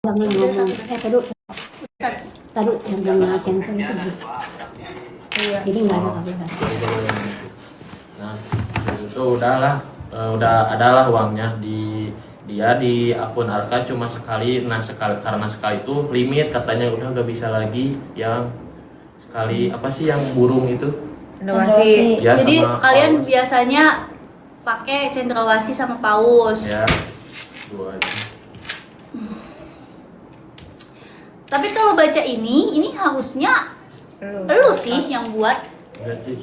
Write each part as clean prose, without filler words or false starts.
Jangan ngomong, taruh yang sensor itu. Iya. Jadi nggak ada kabel. Nah, itu udahlah, udah adalah uangnya di dia di akun Arka cuma sekali. Nah karena sekali itu limit katanya udah gak bisa lagi yang sekali apa sih yang burung itu. Cendrawasih. Ya, Jadi sama kalian paus. biasanya pakai cendrawasih sama paus. Ya, dua aja. Tapi kalau baca ini harusnya lu sih yang buat. Enggak sih.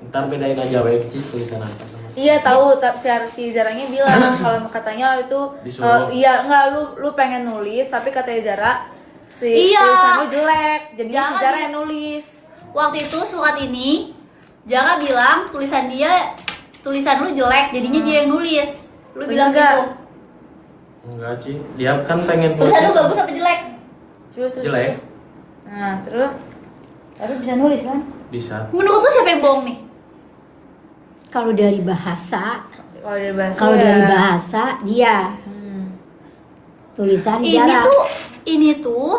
Ntar bedain aja web tulisan Arka sama. Iya tahu, si Zaranya bilang kalau katanya itu Disuruh. iya enggak lu pengen nulis tapi katanya Zara Iya. tulisan lu jelek. Jadi si Jangan Zara di- yang nulis. Waktu itu surat ini Jara bilang tulisan lu jelek, jadinya dia yang nulis. Lu bilang Enggak. gitu. Enggak sih. Dia kan pengen Tulisan lu nulis. bagus apa jelek? Coba tulis. Jelek. Nah, terus Tapi bisa nulis kan? Bisa. Menurut lu siapa yang bohong nih? Kalau dari bahasa, kalau dari bahasa kalau ya. dari bahasa dia tulisan jarak. Ini tuh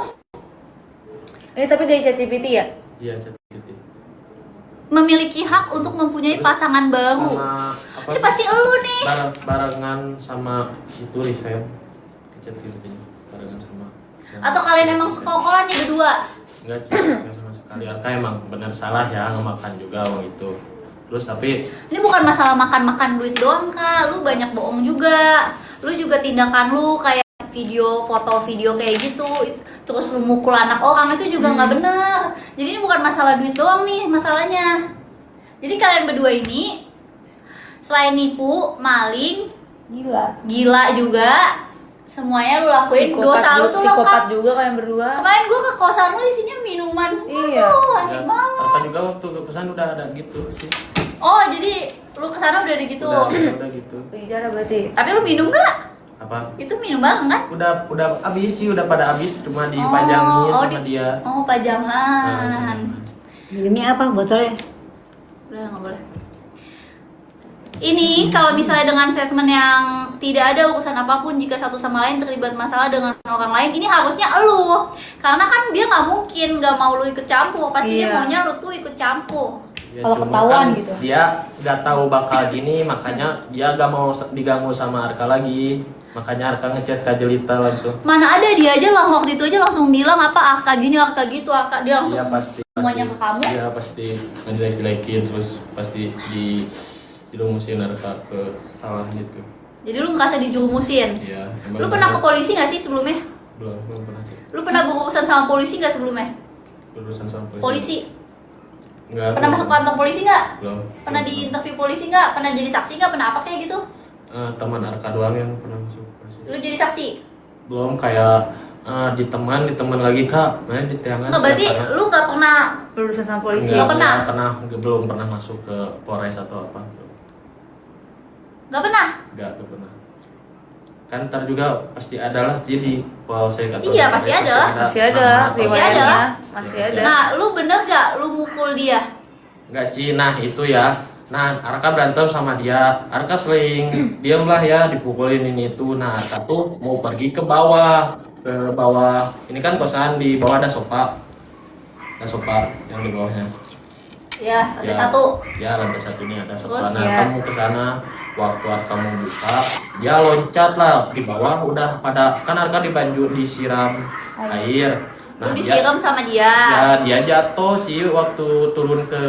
Ini tapi dari ChatGPT ya? Iya, ChatGPT. memiliki hak untuk mempunyai pasangan baru. Sama apa? Ini pasti elu nih. Barengan sama itu resign ChatGPT barengan sama. Atau kalian emang sekokolan nih berdua? Enggak sih, enggak sama sekali. Arka emang benar salah ya ngemakan juga uang itu. Terus tapi Ini bukan masalah makan-makan duit doang, Kak. Lu banyak bohong juga. Lu juga tindakan lu kayak foto video kayak gitu. Terus lu mukul anak orang itu juga nggak bener. Jadi ini bukan masalah duit doang nih masalahnya. Jadi kalian berdua ini selain nipu, maling, gila juga, semuanya lu lakuin. Dosa lu tuh psikopat lengkap. juga kalian berdua. Kemarin gua ke kosan lu isinya minuman semua. Iya. Tuh, asik ya, banget. Arka juga waktu ke kosan udah ada gitu sih. Oh, jadi lu kesana udah ada gitu. Udah gitu. Bicara berarti. Tapi lu minum nggak? Apa? Itu minum bareng kan? Udah habis sih, udah pada habis cuma dipajangin sama dia. Oh, pajangan. Minumnya apa botolnya? Udah nggak boleh. Ini kalau misalnya dengan statement yang tidak ada urusan apapun jika satu sama lain terlibat masalah dengan orang lain, ini harusnya elu. Karena kan dia nggak mungkin nggak mau lu ikut campur, pasti dia Iya. maunya lu tuh ikut campur. Ya, Kalau cuma ketahuan kan gitu. Dia nggak tahu bakal gini, makanya dia nggak mau diganggu sama Arka lagi. Makanya Arka ngechat Kak Jelita langsung. Mana ada dia aja lah waktu itu aja langsung bilang apa arka gini arka gitu arka dia langsung Dia pasti semuanya ke kamu. Dia pasti ngejelek-jelekin terus pasti dirumusin Arka ke salah gitu. Jadi lu ngerasa dijurumusin. Iya. Lu pernah ke polisi nggak sih sebelumnya? belum pernah sih. Lu pernah berurusan sama polisi nggak sebelumnya? Berurusan sama polisi. Polisi? Enggak. Pernah masuk kantor polisi nggak? Belum. Pernah di interview polisi nggak? Pernah jadi saksi nggak? Pernah apa kayak gitu? Teman Arka doang yang pernah masuk polisi. Lu jadi saksi? Belum kayak di teman lagi Kak. Nah di tangan. Nggak, berarti lu nggak pernah. Berurusan sama polisi. Nggak pernah? Belum pernah masuk ke Polres atau apa. Nggak pernah? Enggak pernah. Kan ntar juga pasti adalah jadi polsek atau Iya, pasti adalah. Masih ada nama- riwayatnya. ada. Masih ada. Nah, lu bener nggak lu mukul dia? Enggak Ci, nah itu ya. Nah, Arka berantem sama dia. Arka sering diamlah ya, dipukulin ini itu. Nah, Arka tuh mau pergi ke bawah. Ke bawah. Ini kan kosan di bawah ada sofa. Ada sofa yang di bawahnya. Ya, ada Ya. satu. Ya, lantai satunya ada sofa. Terus, Nah, ya. kamu ke sana. Waktu Arka mau buka, dia loncat lah di bawah. Udah pada kan Arka disiram air. Lu dia- disiram sama dia. Ya dia jatuh Ci waktu turun ke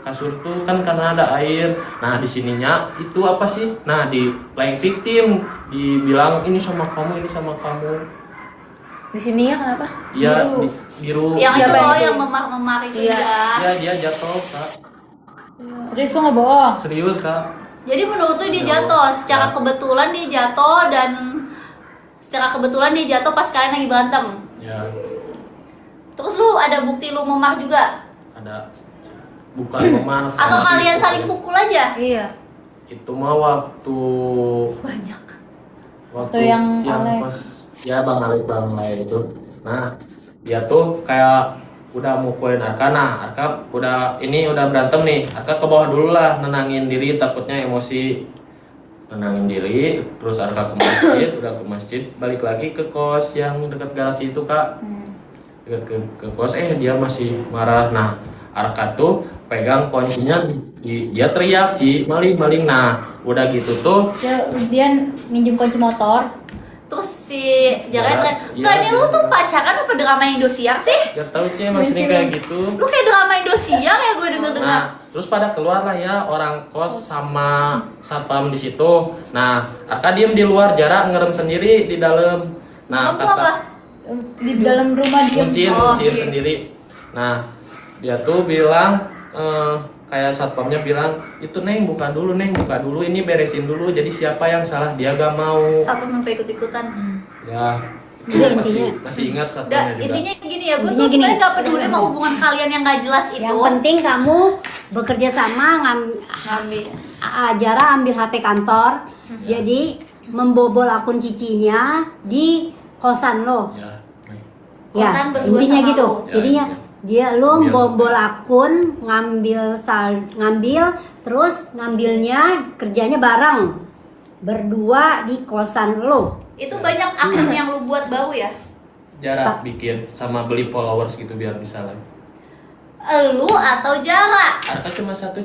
kasur tuh kan karena ada air. Nah di sininya itu apa sih? Nah di playing victim dibilang ini sama kamu, ini sama kamu. Di sininya kenapa? Iya Biru. biru. Yang itu Siapa loh itu? yang memar itu Iya. dia. Ya dia jatuh Kak. Terus tuh nggak bohong. Serius Kak. Jadi menurut lu dia Ya. jatuh, secara Ya. kebetulan dia jatuh dan secara kebetulan dia jatuh pas kalian lagi berantem. Ya Terus lu ada bukti lu memar juga? ada bukan memar. Atau sama kalian itu. saling pukul aja? Iya. Itu mah waktu Banyak. Waktu yang Ale. pas ya Bang Ale itu. Nah dia tuh kayak udah mukulin Arka. Nah Arka udah berantem nih. Arka ke bawah dulu lah nenangin diri takutnya emosi nenangin diri, terus Arka ke masjid, udah ke masjid, balik lagi ke kos yang dekat Galaxy itu kak, dekat ke kos, dia masih marah. Nah Arka tuh pegang kuncinya, dia teriak maling maling. Nah udah gitu tuh Dia minjem kunci motor. Terus si Jaret Iya, ini lu tuh iya. pacaran apa drama Indosiar sih? gak tahu sih emang sering kayak gitu. Lu kayak drama Indosiar ya gue denger. Nah, terus pada keluar lah ya orang kos sama satpam di situ. Nah, Arka diem di luar, Jara ngerem sendiri di dalam. Nah, Kamu apa? Di dalam rumah dia. kunciin Oh, kunciin iya. sendiri. Nah, dia tuh bilang kayak satpamnya bilang, itu Neng buka dulu, ini beresin dulu. Jadi siapa yang salah, dia gak mau. Satu sampai ikut-ikutan. Ya, Udah, masih, intinya. masih ingat satpamnya juga. Intinya gini ya, gue Intinya tuh gini. sebenarnya gak peduli sama hubungan kalian yang gak jelas itu. Yang penting kamu bekerja sama Ngambil. Jara ambil HP kantor, jadi membobol akun cicinya di kosan lo. Ya. Ya, Kosan berdua intinya sama gitu. lo. Ya, Jadinya ya. dia lo Ambil. bobol akun, ngambil, terus ngambilnya kerjanya bareng berdua di kosan lo. Itu banyak akun yang lu buat bau ya? Jara bikin sama beli followers gitu biar bisa live. Lu atau Jara? Arka cuma satu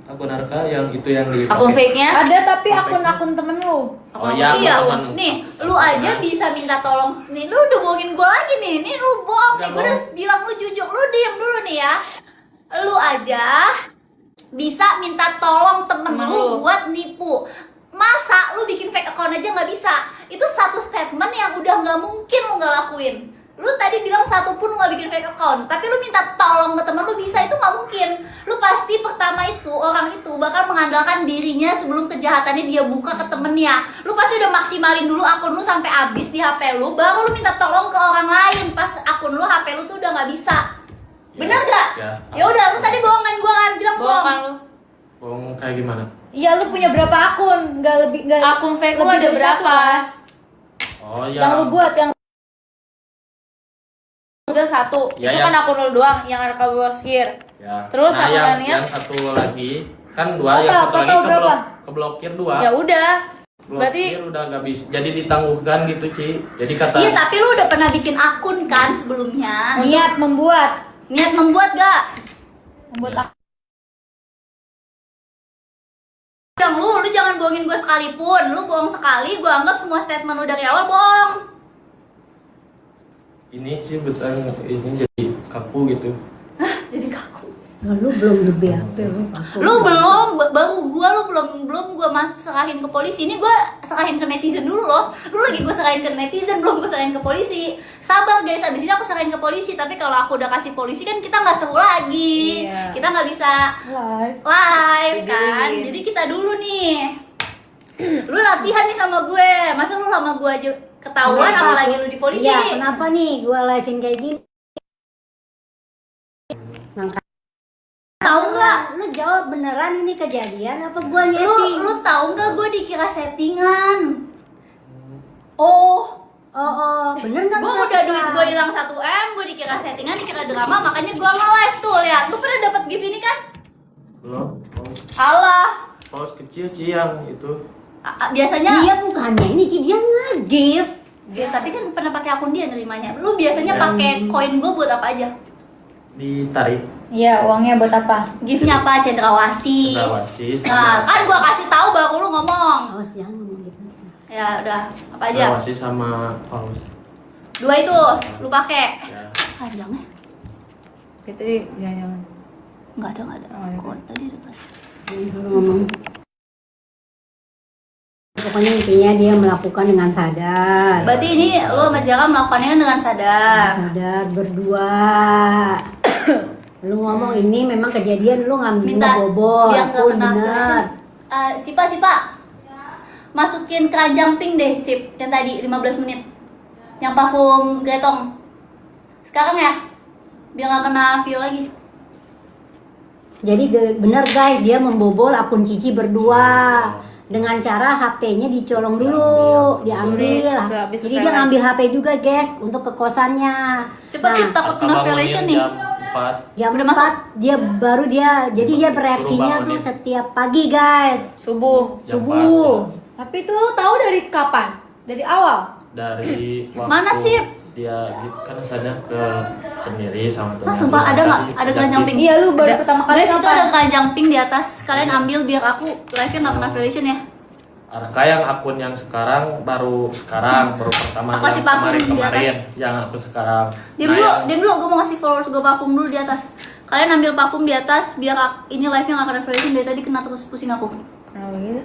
akun Arka yang itu yang di Akun fake-nya. Ada tapi Apa akun-akun temen lu. Oh iya, Iya, teman. nih, lu aja bisa minta tolong. Nih, lu udah bohongin gue lagi nih. Nih, lu bohong nih. Nggak Gue udah bohong. bilang lu jujur. Lu diam dulu nih ya. Lu aja bisa minta tolong temen Temen lu lu. buat nipu. Masa lu bikin fake account aja nggak bisa? Itu satu statement yang udah nggak mungkin lu nggak lakuin. Lu tadi bilang satu pun lu nggak bikin fake account, tapi lu minta tolong ke temen lu bisa, itu nggak mungkin. Lu pasti pertama itu orang itu bakal mengandalkan dirinya sebelum kejahatannya dia buka ke temennya. Lu pasti udah maksimalin dulu akun lu sampai habis di HP lu, baru lu minta tolong ke orang lain pas akun lu HP lu tuh udah nggak bisa. Bener gak? Ya. Ya udah, lu tadi bohongan gua kan, bilang Bohong bohong. kan lu. Bohong kayak gimana? Iya, lu punya berapa akun? Gak lebih gak Akun fake lu lebih ada dari berapa? satu, kan? Oh ya. Yang lu buat yang Udah satu. Ya, Itu yang- kan akun lu doang yang Arka bosir. Ya. Terus nah, yang, akunannya? yang satu lagi kan dua, Total, yang satu lagi total berapa? keblokir dua. Ya udah. Blokir Berarti udah gak bisa. Jadi ditangguhkan gitu, Ci. Jadi kata Iya, tapi lu udah pernah bikin akun kan sebelumnya? niat membuat Niat membuat gak? akun. Yang lu jangan bohongin gue sekalipun. Lu bohong sekali, gue anggap semua statement lu dari awal bohong. ini sih betul ini jadi kaku gitu. Jadi kaku. Nah, lu belum di BAP lu aku. Lu belum, baru lu belum gue serahin ke polisi. Ini gue serahin ke netizen dulu loh. Lu lagi gue serahin ke netizen, belum gue serahin ke polisi. Sabar guys, abis ini aku serahin ke polisi. Tapi kalau aku udah kasih polisi kan kita nggak seru lagi. Iya. Kita nggak bisa live kan. Jadi kita dulu nih. Lu latihan nih sama gue. Masa lu sama gue aja ketahuan, Kenapa? apalagi lu di polisi. Iya, kenapa nih gua live-in kayak gini? Makanya Tahu nggak? lu jawab beneran ini kejadian apa gua Lu nyeting? tahu nggak gue dikira settingan? Oh, bener nggak? Gue udah duit gue hilang 1M, gue dikira settingan, dikira drama, makanya gue nge-live tuh, lihat. Lu pernah dapat gift ini kan? Belum. Allah. Paus kecil, Ci, yang itu. Biasanya Dia bukannya ini Ci, dia nge-gift. ya, tapi kan pernah pakai akun dia nerimanya. Lu biasanya Ya. pakai koin gue buat apa aja? Ditarik. Iya, uangnya buat apa? Giftnya apa? Cendrawasih. Cendrawasih Nah, sama kan gue kasih tahu baru lu ngomong. Awas jangan ngomong gitu. Ya udah, apa aja? Cendrawasih sama paus. Dua itu lu pakai. Ya. Panjangnya? itu jangan. Enggak ada. Oh, ada. Kok tadi ada? Lu ngomong. Pokoknya intinya dia melakukan dengan sadar. Berarti ini lu sama Jaka melakukannya dengan sadar. Sadar berdua. Lu ngomong ini memang kejadian lu Minta ngebobol. biar nggak Aku kena bener. Sipa, masukin keranjang pink deh, sip, yang tadi 15 menit, yang parfum Gretong. Sekarang ya, biar nggak kena view lagi. Jadi bener guys, dia membobol akun Cici berdua dengan cara HP-nya dicolong dulu, diambil. Sehabis Jadi selesai dia live. ngambil HP juga guys untuk ke kosannya. Cepet Nah, sip, takut kena Abang violation bangunin nih. jam 4. Jam Udah 4 jadi dia bereaksinya tuh bangunin. setiap pagi guys. Subuh. Jam Subuh. Tapi itu lu tahu dari kapan? Dari awal? Dari waktu Mana sih? dia gitu kan saja ke sendiri sama teman. Nah, sumpah ada nggak? Ada keranjang pink? Iya, lu baru pertama kali Guys, itu kapan? ada keranjang pink di atas. Kalian ambil biar aku live-nya nggak kena violation ya. Arka yang akun yang sekarang baru pertama Aku kasih parfum di kemarin atas. yang akun sekarang. Diam dulu, gue mau ngasih followers gue parfum dulu di atas. Kalian ambil parfum di atas biar ini live-nya nggak kena violation. Dari tadi kena terus pusing aku. Kenapa gitu?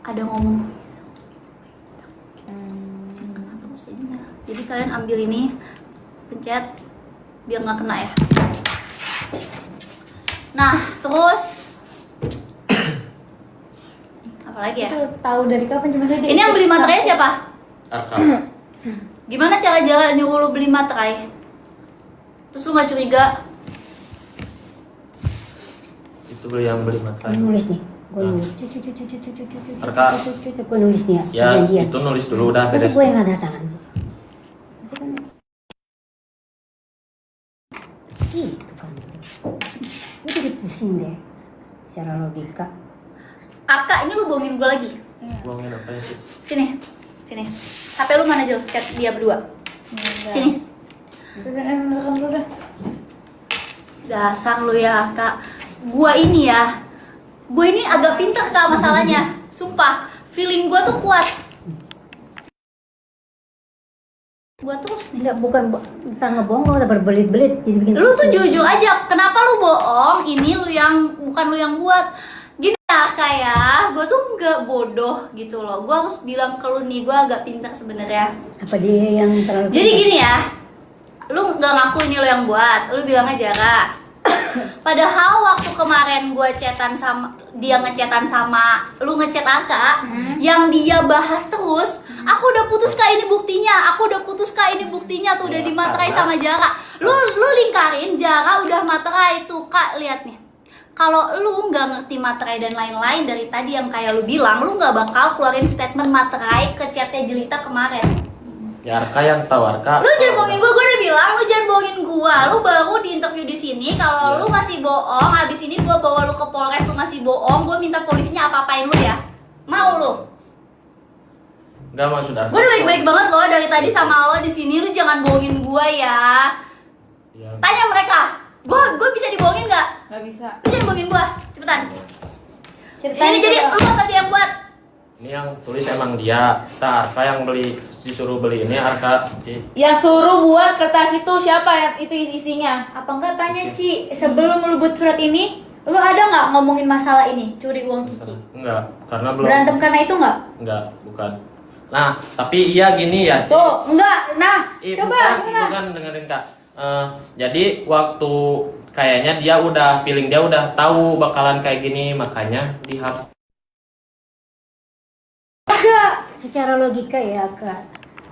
Ada ngomong. Kena terus jadinya. Jadi kalian ambil ini, pencet biar nggak kena ya. Nah, terus apa lagi ya? Itu tahu dari kapan cuma saya? Ini yang beli materai siapa? Arka. Gimana cara nyuruh lu beli materai? Terus lu nggak curiga? Itu yang beli materai. Gue nulis nih. Gue Nah. nulis. Arka. Gue nulis nih ya. Ya, Janjian. itu nulis dulu udah Masa beres. gue yang ada tangan sih? Masa kan gitu kan. Gue jadi pusing deh secara logika. Aka, ini lu bohongin gue lagi. Bohongin apa ya sih? Sini. HP lu mana, Jul? Chat dia berdua. Sini. Rekam dulu dah. Dasar lu ya, Kak. Gua ini agak pinter, Kak, masalahnya. Sumpah, feeling gua tuh kuat. Gua terus nih. Enggak, bukan entah ngebohong, gue udah berbelit-belit jadi bikin Lu tuh pusing. jujur aja. Kenapa lu bohong? Ini bukan lu yang buat. Gini ya, kayak gua tuh nggak bodoh gitu loh. Gua harus bilang ke lu nih, gua agak pintar sebenarnya. Apa dia yang terlalu Jadi gini ya, lu nggak ngaku ini lo yang buat, lu bilang aja, Kak. Padahal waktu kemarin gue chatan sama dia, ngechatan sama lu, ngechat Aka, yang dia bahas terus, aku udah putus Kak, ini buktinya, tuh udah dimaterai sama Jara. Lu lingkarin Jara udah materai tuh, Kak, lihat nih. Kalau lu nggak ngerti materai dan lain-lain dari tadi yang kayak lu bilang, lu nggak bakal keluarin statement materai ke chatnya Jelita kemarin. Ya Arka yang tahu Arka. Lu jangan bohongin gue udah bilang lu jangan bohongin gue. Lu baru di interview di sini, kalau lu masih bohong, habis ini gue bawa lu ke Polres, lu masih bohong, gue minta polisinya apa-apain lu ya. Mau lu? Enggak maksud Arka. Gue udah baik-baik banget loh dari tadi sama lo di sini, lu jangan bohongin gue ya. Ya. Tanya mereka, gue bisa dibohongin nggak? Nggak bisa. Lu jangan bohongin gue, cepetan. Ceritain Ini jadi coba. lu atau dia yang buat? Ini yang tulis emang dia. Nah, Arka yang disuruh beli ini Arka. Yang suruh buat kertas itu siapa yang itu isinya? Apa enggak tanya Ci, sebelum lu buat surat ini, lu ada nggak ngomongin masalah ini, curi uang Cici? Enggak, karena belum. Berantem karena itu nggak? Enggak, bukan. Nah, tapi iya gini ya. Ci. Tuh, enggak. Nah, coba. bukan dengerin Kak. Jadi waktu kayaknya feeling dia udah tahu bakalan kayak gini, makanya dihapus. secara logika ya Kak.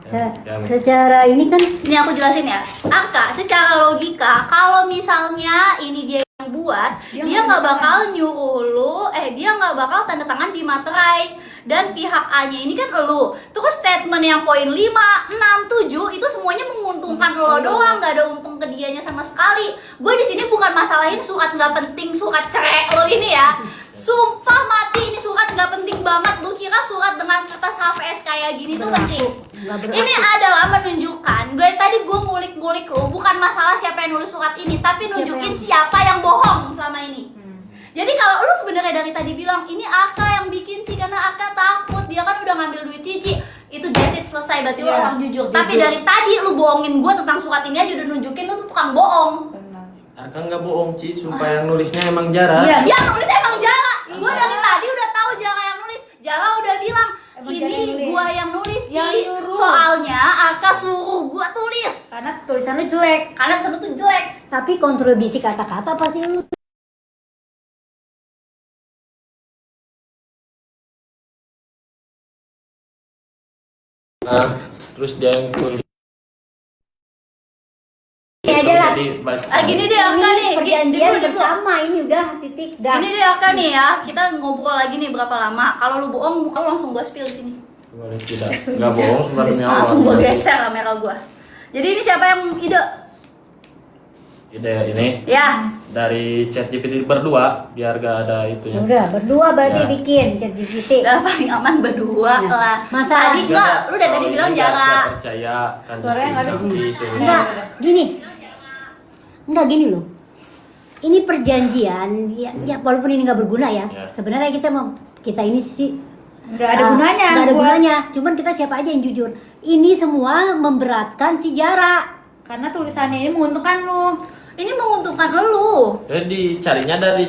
Ya. Secara ini kan Ini aku jelasin ya, Aka, secara logika kalau misalnya ini dia yang buat, dia nggak bakal nyuruh lu, dia nggak bakal tanda tangan di materai. Dan pihak A-nya ini kan lu. Terus statement yang poin 5, 6, 7 itu semuanya menguntungkan lo doang, nggak ada untung ke dianya sama sekali. Gue di sini bukan masalahin surat nggak penting, surat cerai lo ini ya. Sumpah mati, ini surat nggak penting banget. Lu kira surat dengan kertas HVS kayak gini tuh penting? Ini adalah menunjukkan, tadi gue ngulik-ngulik lo, bukan masalah siapa yang nulis surat ini, tapi nunjukin siapa yang bohong selama ini. Jadi kalau lu sebenarnya dari tadi bilang ini Aka yang bikin Ci karena Aka takut, dia kan udah ngambil duit Cici, itu that's it, selesai, berarti lu orang jujur. Tapi dari tadi lu bohongin gue tentang surat ini aja udah nunjukin lu tuh tukang bohong. Arka nggak bohong Ci, sumpah yang nulisnya emang Jara. Iya, yang nulis emang Jara. Gue dari tadi udah tahu Jara yang nulis. Jara udah bilang ini gua yang nulis Ci. Soalnya Aka suruh gua tulis. Karena tulisan lu jelek. Karena suruh tuh jelek. tapi kontribusi kata-kata pasti lu Nah, terus dia yang tulis. ini aja lah. Jadi, Gini deh Aka nih. Perjanjian Dulu. bersama ini udah titik dah. Gini deh Aka nih ya. Kita ngobrol lagi nih berapa lama. Kalau lu bohong, muka lu langsung gua spill di sini. boleh tidak, nggak bohong sumpah demi Allah. Langsung gua geser kamera gua. Jadi ini siapa yang ide? ide ini Ya, dari ChatGPT berdua biar gak ada itunya. Udah berdua berarti Ya. bikin ChatGPT. udah paling aman berdua Nah, lah. masalah- Tadi enggak, lu dari tadi Soal bilang ini nggak jarak. percaya kan Suaranya nggak ada sih. disuruh. Enggak, gini. Enggak gini loh. Ini perjanjian, ya walaupun ini nggak berguna ya. Ya. Sebenarnya kita ini sih Nggak ada gunanya. Nggak ada buat- gunanya. Cuman kita siapa aja yang jujur. Ini semua memberatkan si Jara. Karena tulisannya ini menguntungkan lu. Ini menguntungkan lu. Jadi carinya dari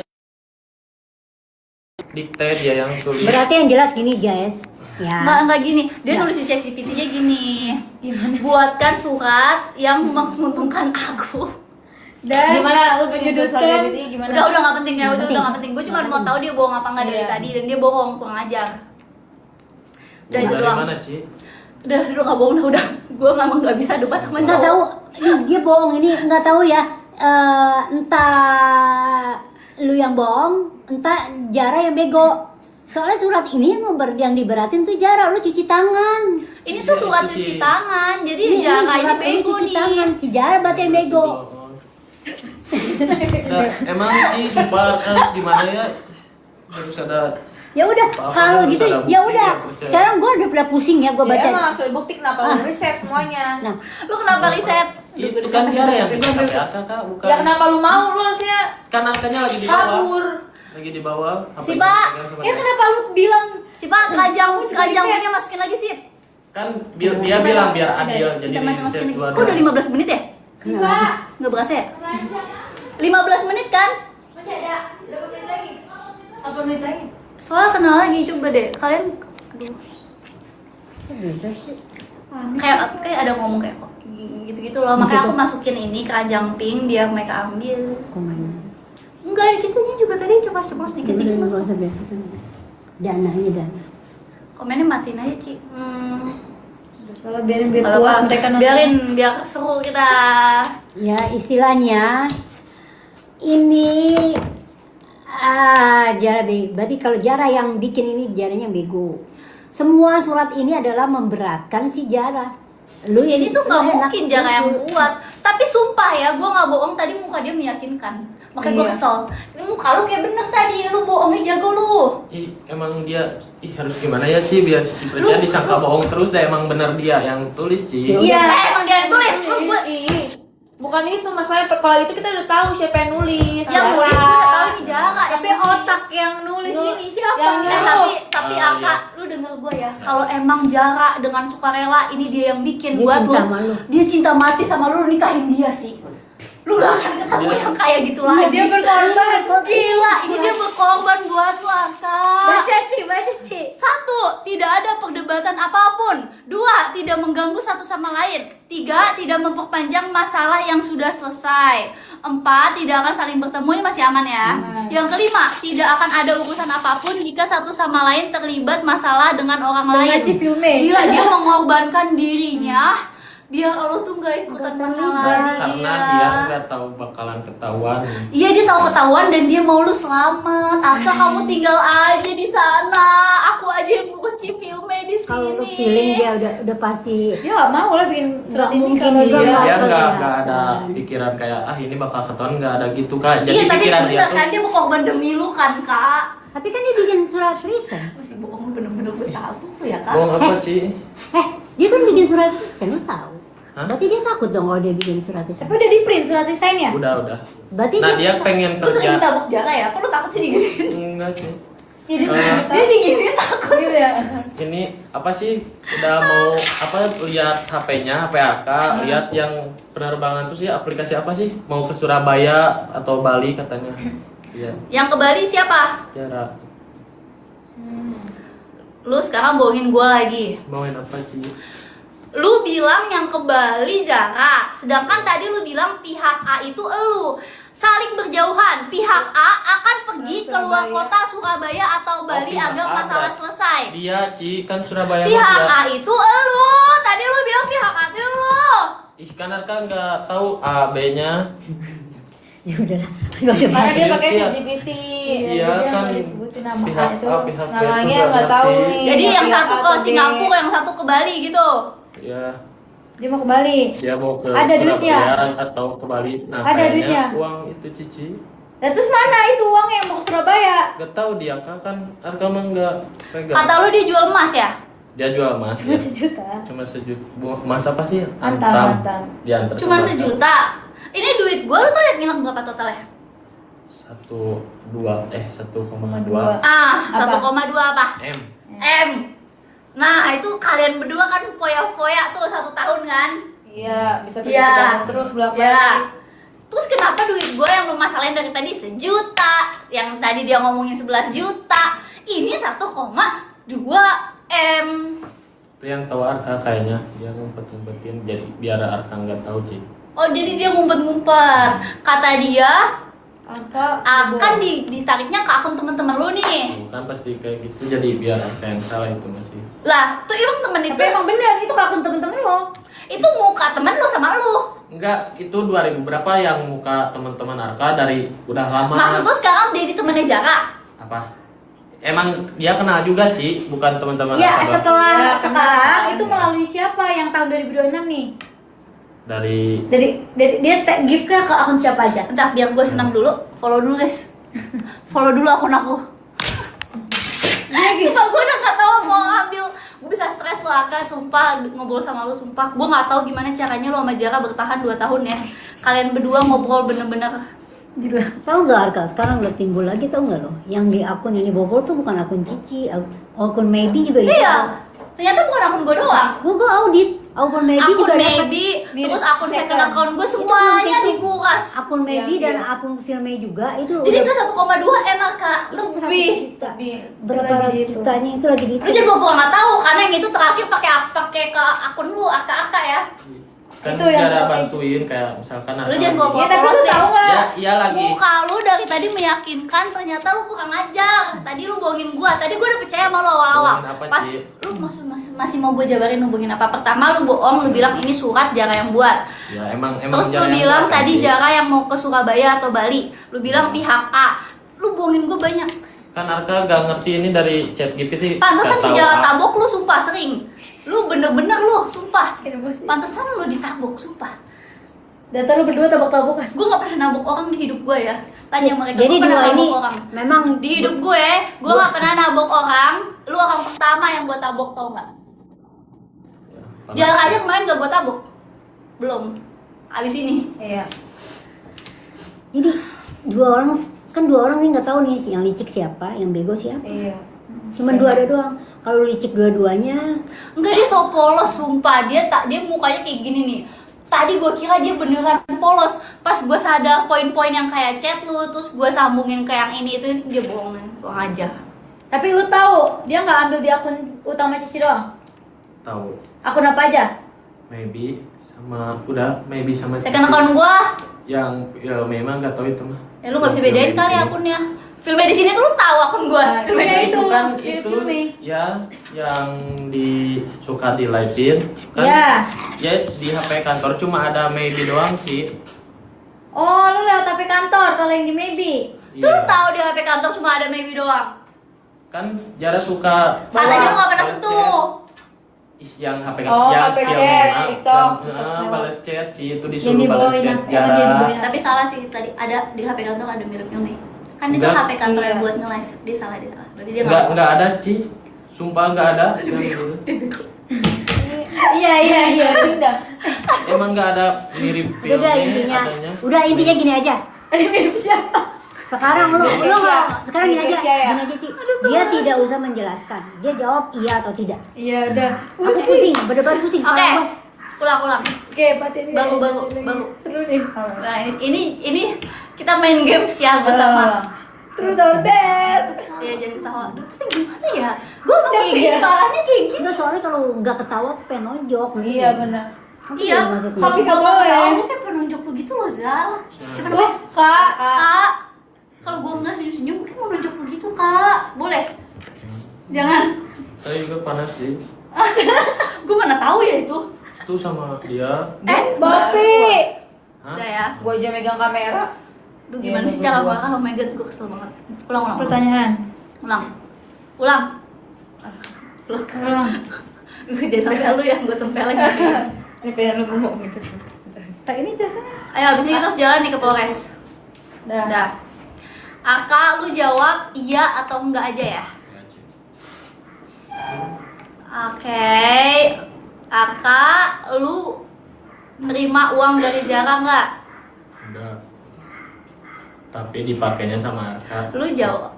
dikte dia yang tulis. Berarti yang jelas gini guys. Ya. Enggak gini. Dia Ya. nulis di ChatGPT-nya gini. Buatkan surat yang menguntungkan aku. Dan Gimana lu bikin menyudutkan- sosial media gimana? Udah nggak penting ya, Nggak udah nggak penting. Gue cuma mau tahu dia bohong apa nggak dari Iya. tadi, dan dia bohong, kurang ajar. Udah itu Dari doang. mana, Ci? Udah nggak bohong, udah. Gue nggak bisa debat sama Nggak cowok. tahu. Dia bohong ini nggak tahu ya. Entah lu yang bohong, entah Jara yang bego. Soalnya surat ini yang diberatin tuh Jara, lu cuci tangan. Ini tuh surat cuci tangan, jadi Jara ini surat lu bego cuci nih. tangan. Si Jara berarti yang bego. Nah, emang sih super harus gimana ya? Harus ada Ya udah, Apa-apa kalau harus gitu ada bukti ya udah. ya, percaya. Sekarang gua udah pusing ya gua Ya, baca. emang harus ada bukti kenapa lu riset semuanya. Nah, Lu kenapa riset? itu kan dia yang bisa pakai akta, Kak, bukan. Ya kenapa lu mau? Lu harusnya Kan angkanya lagi di bawah. kabur. Lagi di bawah. Si HP-nya Pak, pegang sama ya dia. kenapa lu bilang Si Pak, keranjangnya masukin lagi sih. Kan dia bilang biar adil jadi Kita di masukin riset lagi. dua-dua. Kok udah 15 menit ya? Pak, Nggak berasa ya? 15 menit kan? masih ada berapa menit lagi? 8 menit lagi. Soalnya kenal lagi, coba deh. Kalian, aduh, kok bisa sih? kayak ada ngomong kayak kok gitu-gitu loh. Makanya aku masukin ini keranjang pink biar mereka ambil. Kemana? Enggak, kitanya juga tadi ceplos-ceplos dikit-dikit Nggak masuk. usah biasa tuh. Dana aja dana. Komennya matiin aja, Ci. Soalnya biarin biar Nggak puas apa-apa. mereka nonton. Biarin, biar seru kita. Ya istilahnya ini Jara bego. Berarti kalau Jara yang bikin ini Jaranya bego. Semua surat ini adalah memberatkan si Jara. Lu Ini tuh nggak enak mungkin Jara yang jujur. buat. Tapi sumpah ya, gue nggak bohong, tadi muka dia meyakinkan. Makanya gue Iya. kesel. Ini muka lu kayak bener tadi, lu bohongnya jago lu. Ih, emang dia harus gimana ya sih biar si percaya Lu- disangka bohong terus dah emang bener dia yang tulis, Ci. Ya. Emang dia yang tulis, lu gue. Bukan itu masalahnya, kalau itu kita udah tahu siapa yang nulis. Yang Jara. nulis gue udah tahu ini Jara. Tapi yang nulis. otak yang nulis Lu- ini siapa? yang nyuruh. Tapi Ah, Aka, lu denger gue ya. Kalau emang Jara dengan sukarela ini dia yang bikin Dia buat cinta lu, sama lu. dia cinta mati sama lu nikahin dia sih. Lu gak akan ketemu yang kayak gitu lagi. Dia berkorban. Gila, ini dia berkorban buat lu, Aka. Baca sih. 1. Tidak ada perdebatan apapun. 2. Tidak mengganggu satu sama lain. 3. Tidak memperpanjang masalah yang sudah selesai. 4. Tidak akan saling bertemu. Ini masih aman ya. Yang kelima, tidak akan ada urusan apapun jika satu sama lain terlibat masalah dengan orang lain. Ngaji filmnya. Gila, dia mengorbankan dirinya biar lo tuh gak ikutan masalah Karena dia nggak tahu bakalan ketahuan. Iya, dia tahu ketahuan dan dia mau lu selamat. Aka, kamu tinggal aja di sana. Aku aja yang ngurusin filmnya di sini. Kalau lu feeling dia udah pasti Dia gak mau lah bikin surat Nggak ini mungkin kalau dia dia nggak Dia nggak kelihatan. ada pikiran kayak ini bakal ketahuan, nggak ada gitu, Kak. Jadi Iya, tapi pikiran dia bener tuh kan dia berkorban demi lu kan, Kak. tapi kan dia bikin surat resign. Masih bohong, bener-bener gue tahu ya, Kak. bohong apa, Ci? Dia kan bikin surat resign, lu tahu. Hah? Berarti dia takut dong kalau dia bikin surat resign. Tapi udah di print surat desainnya. Udah. Berarti Nah, dia pengen Lu sering kerja. ditabok Jara ya? Kok lu takut sih diginiin? Enggak, Ci. Jadi Dia diginiin takut. gitu ya. Ini apa sih udah mau apa lihat HP-nya, HP AK, lihat yang penerbangan tuh sih aplikasi apa sih? Mau ke Surabaya atau Bali katanya. Iya, Yang ke Bali siapa? Jara. Lu sekarang bohongin gue lagi. Bawain apa, Ci? Lu bilang yang ke Bali Jara, sedangkan tadi lu bilang pihak A itu elu. Saling berjauhan. Pihak A akan pergi keluar kota Surabaya atau Bali pihak agar A masalah enggak. selesai. Dia, Ci, kan Surabaya mah Pihak dia. A itu elu. Tadi lu bilang pihak A itu elu. Ih, kan Arka nggak tahu A B-nya. ya udahlah, nggak usah Karena bahas. dia pakai Iya. ChatGPT. Iya, dia kan nggak disebutin nama pihak A itu. A, pihak B itu Namanya nggak nggak tahu ngerti. nih. Jadi yang pihak satu A ke atau B. Singapura, yang satu ke Bali gitu. Iya. Dia mau ke Bali. Dia mau ke Ada duitnya? Surabaya atau ke Bali. Nah, Ada kayaknya duitnya? uang itu Cici. Nah, terus mana itu uangnya yang mau ke Surabaya? Gak tahu dia kan Arka mah nggak pegang. Kata lu dia jual emas ya? Dia jual emas. Cuma Ya. sejuta. Cuma sejuta. Emas apa sih? Antam. Diantar Cuma sama sejuta. Ini duit gua lu tau yang hilang berapa totalnya? 1,2 Ah, Apa? 1,2 apa? M. M. Nah, itu kalian berdua kan foya-foya tuh 1 tahun kan? Iya, bisa pergi Iya. ke Bandung terus bolak-balik. Ya. Terus kenapa duit gue yang lu masalahin dari tadi 1 juta, yang tadi dia ngomongin 11 juta, ini 1,2 M. Itu yang tahu Arka kayaknya. Dia ngumpet-ngumpetin jadi biar Arka nggak tahu Ci. Oh, jadi dia ngumpet-ngumpet. Kata dia akan di ditariknya ke akun teman-teman lu nih. Bukan pasti kayak gitu jadi biar Arka yang salah itu masih. Lah, tuh emang temen itu Tapi emang bener itu ke akun temen-temen lo. itu muka temen lu sama lu. Enggak, itu 2000 berapa yang muka teman-teman Arka dari udah lama. Maksud lu sekarang jadi temennya Jaka? Apa? Emang dia kenal juga Ci, bukan teman-teman Ya, Arka. setelah Iya, sekarang kenal. itu melalui siapa yang tahun 2026 nih? Dari Dari dia give ke akun siapa aja? Entah, biar gue senang dulu, follow dulu guys. Follow dulu akun aku. Sumpah gue udah gak tau mau ngambil. Gue bisa stres lo Aka, sumpah ngobrol sama lo, sumpah. Gue gak tahu gimana caranya lo sama Jaka bertahan 2 tahun ya. Kalian berdua ngobrol bener-bener. Gila. Tahu nggak Arka? Sekarang udah timbul lagi, tahu nggak lo? Yang di akun yang dibobol tuh bukan akun Cici, akun Maybe juga itu. Iya, ternyata bukan akun gue doang. Gue audit, akun Maybe Akun juga dapat. Maybe, terus akun second Second. account gue Itu semuanya belum tentu. dikuras. Akun Maybe Iya, dan iya. akun Filmnya juga itu Jadi udah itu 1,2 M Kak, itu 100 lebih. juta. Lebih. Berapa Lagi ratus gitu. jutanya itu lagi di Lu jangan bawa nggak tahu karena yang itu terakhir pakai ke akun lu Aka ya. kan Itu yang dia ada sampai- bantuin kayak misalkan Lu jangan bawa Ya, tapi lu polos deh. tahu nggak? Ya, iya lagi. Muka lu dari tadi meyakinkan, ternyata lu kurang ajar. Tadi lu bohongin gua, tadi gua udah percaya sama lu awal-awal. Bohongin apa, Pas Ci? lu masih mau gua jabarin hubungin apa? Pertama lu bohong, lu bilang ini surat Jara yang buat. Ya emang Terus lu Jara yang bilang buat, tadi Ci. Jara yang mau ke Surabaya atau Bali. Lu bilang pihak A. Lu bohongin gua banyak. Kan Arka gak ngerti ini dari chat GPT. Pantesan Gak si tahu Jara apa. tabok lu sumpah sering. Lu bener-bener lu sumpah. Kayak emosi. Pantesan lu ditabok sumpah. Data lu berdua tabok-tabokan. Gue gak pernah nabok orang di hidup gue ya. Tanya mereka, Jadi gue pernah dua ini nabok orang. memang Di hidup gue gak pernah nabok orang. Lu orang pertama yang gue tabok, tau gak? Pernah. Jarak aja kemarin gak gue tabok. Belum. Abis ini. Iya. jadi dua orang nih nggak tahu nih yang licik siapa, yang bego siapa. Iya. Cuman dua ada doang. Kalau licik dua-duanya, Enggak, dia so polos sumpah. Dia mukanya kayak gini nih. Tadi gue kira dia beneran polos. Pas gue sadar poin-poin yang kayak chat lu, terus gue sambungin ke yang ini itu dia bohong, gue ajar. Tapi lu tahu dia nggak ambil di akun utama Cici doang. Tahu. Akun apa aja? Maybe sama maybe sama Second account gue, yang ya memang gak tahu itu mah. ya lu gak bisa bedain kali akunnya. Filmnya di sini tuh lu tahu akun gue. Nah, Filmnya iya, di itu. Itu kan Mirip itu Yumi. ya yang suka di live-in kan. Iya. Ya di HP kantor cuma ada maybe doang sih. Oh, lu lewat HP kantor kalau yang di Maybe. Tuh lu tahu di HP kantor cuma ada maybe doang. Kan Jara suka Katanya lu gak pernah balas sentuh. chat. Yang HP Oh, yang HP via chat, memang, TikTok, kan, TikTok balas chat sih itu Yang disuruh balas dibawain chat apa? Yang dia Jara. dibawain. Tapi salah sih tadi ada di HP kantor ada mirip filmnya. Kan itu Enggak. HP kantor yang Iya. buat nge-live. Dia salah. Berarti dia nggak. Enggak ada Ci. Sumpah enggak ada. Yang itu. Iya, pindah. Emang enggak ada mirip filmnya. udah intinya, adanya. udah intinya gini aja. Ada mirip siapa? Sekarang lu Mirip nggak, Kesha. sekarang gini Mirip aja, Kesha ya? gini aja Ci. Dia tidak usah menjelaskan, dia jawab iya atau tidak. Iya, udah. Aku pusing, berdebat pusing. Oke. Kepala gua. Ulang. Oke, pasti ini. Baru. Seru nih. Nah, ini kita main games ya bersama. True or dare. Ya jangan ketawa. Duh, tapi gimana ya? Gue mau kayak Capek gini, ya? marahnya kayak gini. Enggak, soalnya kalau nggak ketawa tuh pengen nonjok. gitu. Iya, benar. Ngerti Iya, nggak maksudnya? kalau Tapi gue nggak mau boleh. ketawa, gue kayak penunjuk lu gitu loh, Zal. Siapa Tuh, namanya? Kak. Kak. Kalau gue nggak senyum-senyum, gue kayak mau nunjuk lu gitu, Kak. Boleh? Jangan. Tapi juga panas sih. Gue mana tahu ya itu. Itu sama dia. Bapi. Hah? Udah ya. Gua aja megang kamera. Duh, gimana Iya, sih gua cara berdua. marah? Oh my god, gue kesel banget. Ulang. Pertanyaan. Ulang. Duh, jangan sampai lu yang gue tempelin gitu. Ini pengen lu ngomong gitu. Tak ini jasanya. Ayo abis ini kita harus jalan nih ke Polres. Dah. Dah. Aka, lu jawab iya atau enggak aja ya. Oke. Aka, lu nerima uang dari Zara nggak? Enggak. Tapi dipakainya sama Arka. Lu jawab.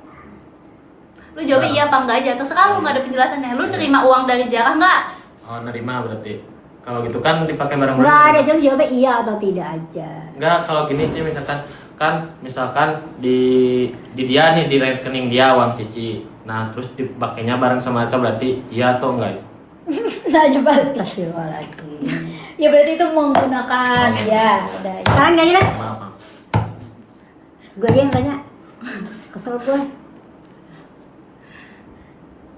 Lu jawab iya apa enggak aja. Terserah lu, nggak ada penjelasannya. Lu nerima uang dari Zara nggak? Oh, nerima berarti. Kalau gitu kan dipakai Nggak bareng-bareng. ada jawabnya iya atau tidak aja. Enggak, kalau gini Ci, misalkan di dia nih, di rekening dia uang Cici. Nah, terus dipakainya bareng sama Arka, berarti iya atau enggak? Nah, coba. Astagfirullahaladzim. Ya berarti itu menggunakan ya, udah. Sekarang gak aja deh. Maaf, maaf. Gue aja yang tanya. Kesel gue.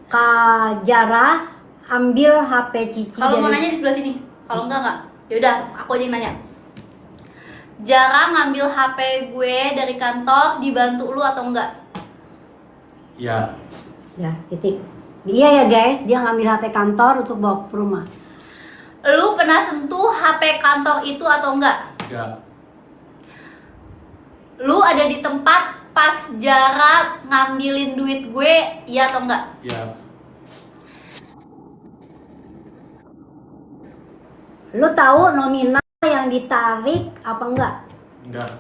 Kak Jara ambil HP Cici Kalau mau dari... nanya di sebelah sini. Kalau enggak. Yaudah, aku aja yang nanya. Zara ngambil HP gue dari kantor, dibantu lu atau enggak? Iya. Ya, titik. Iya ya guys, dia ngambil HP kantor untuk bawa ke rumah. Lu pernah sentuh HP kantor itu atau enggak? Enggak. Lu ada di tempat pas Zara ngambilin duit gue, iya atau enggak? Iya. Lu tahu nominal yang ditarik apa enggak? Enggak.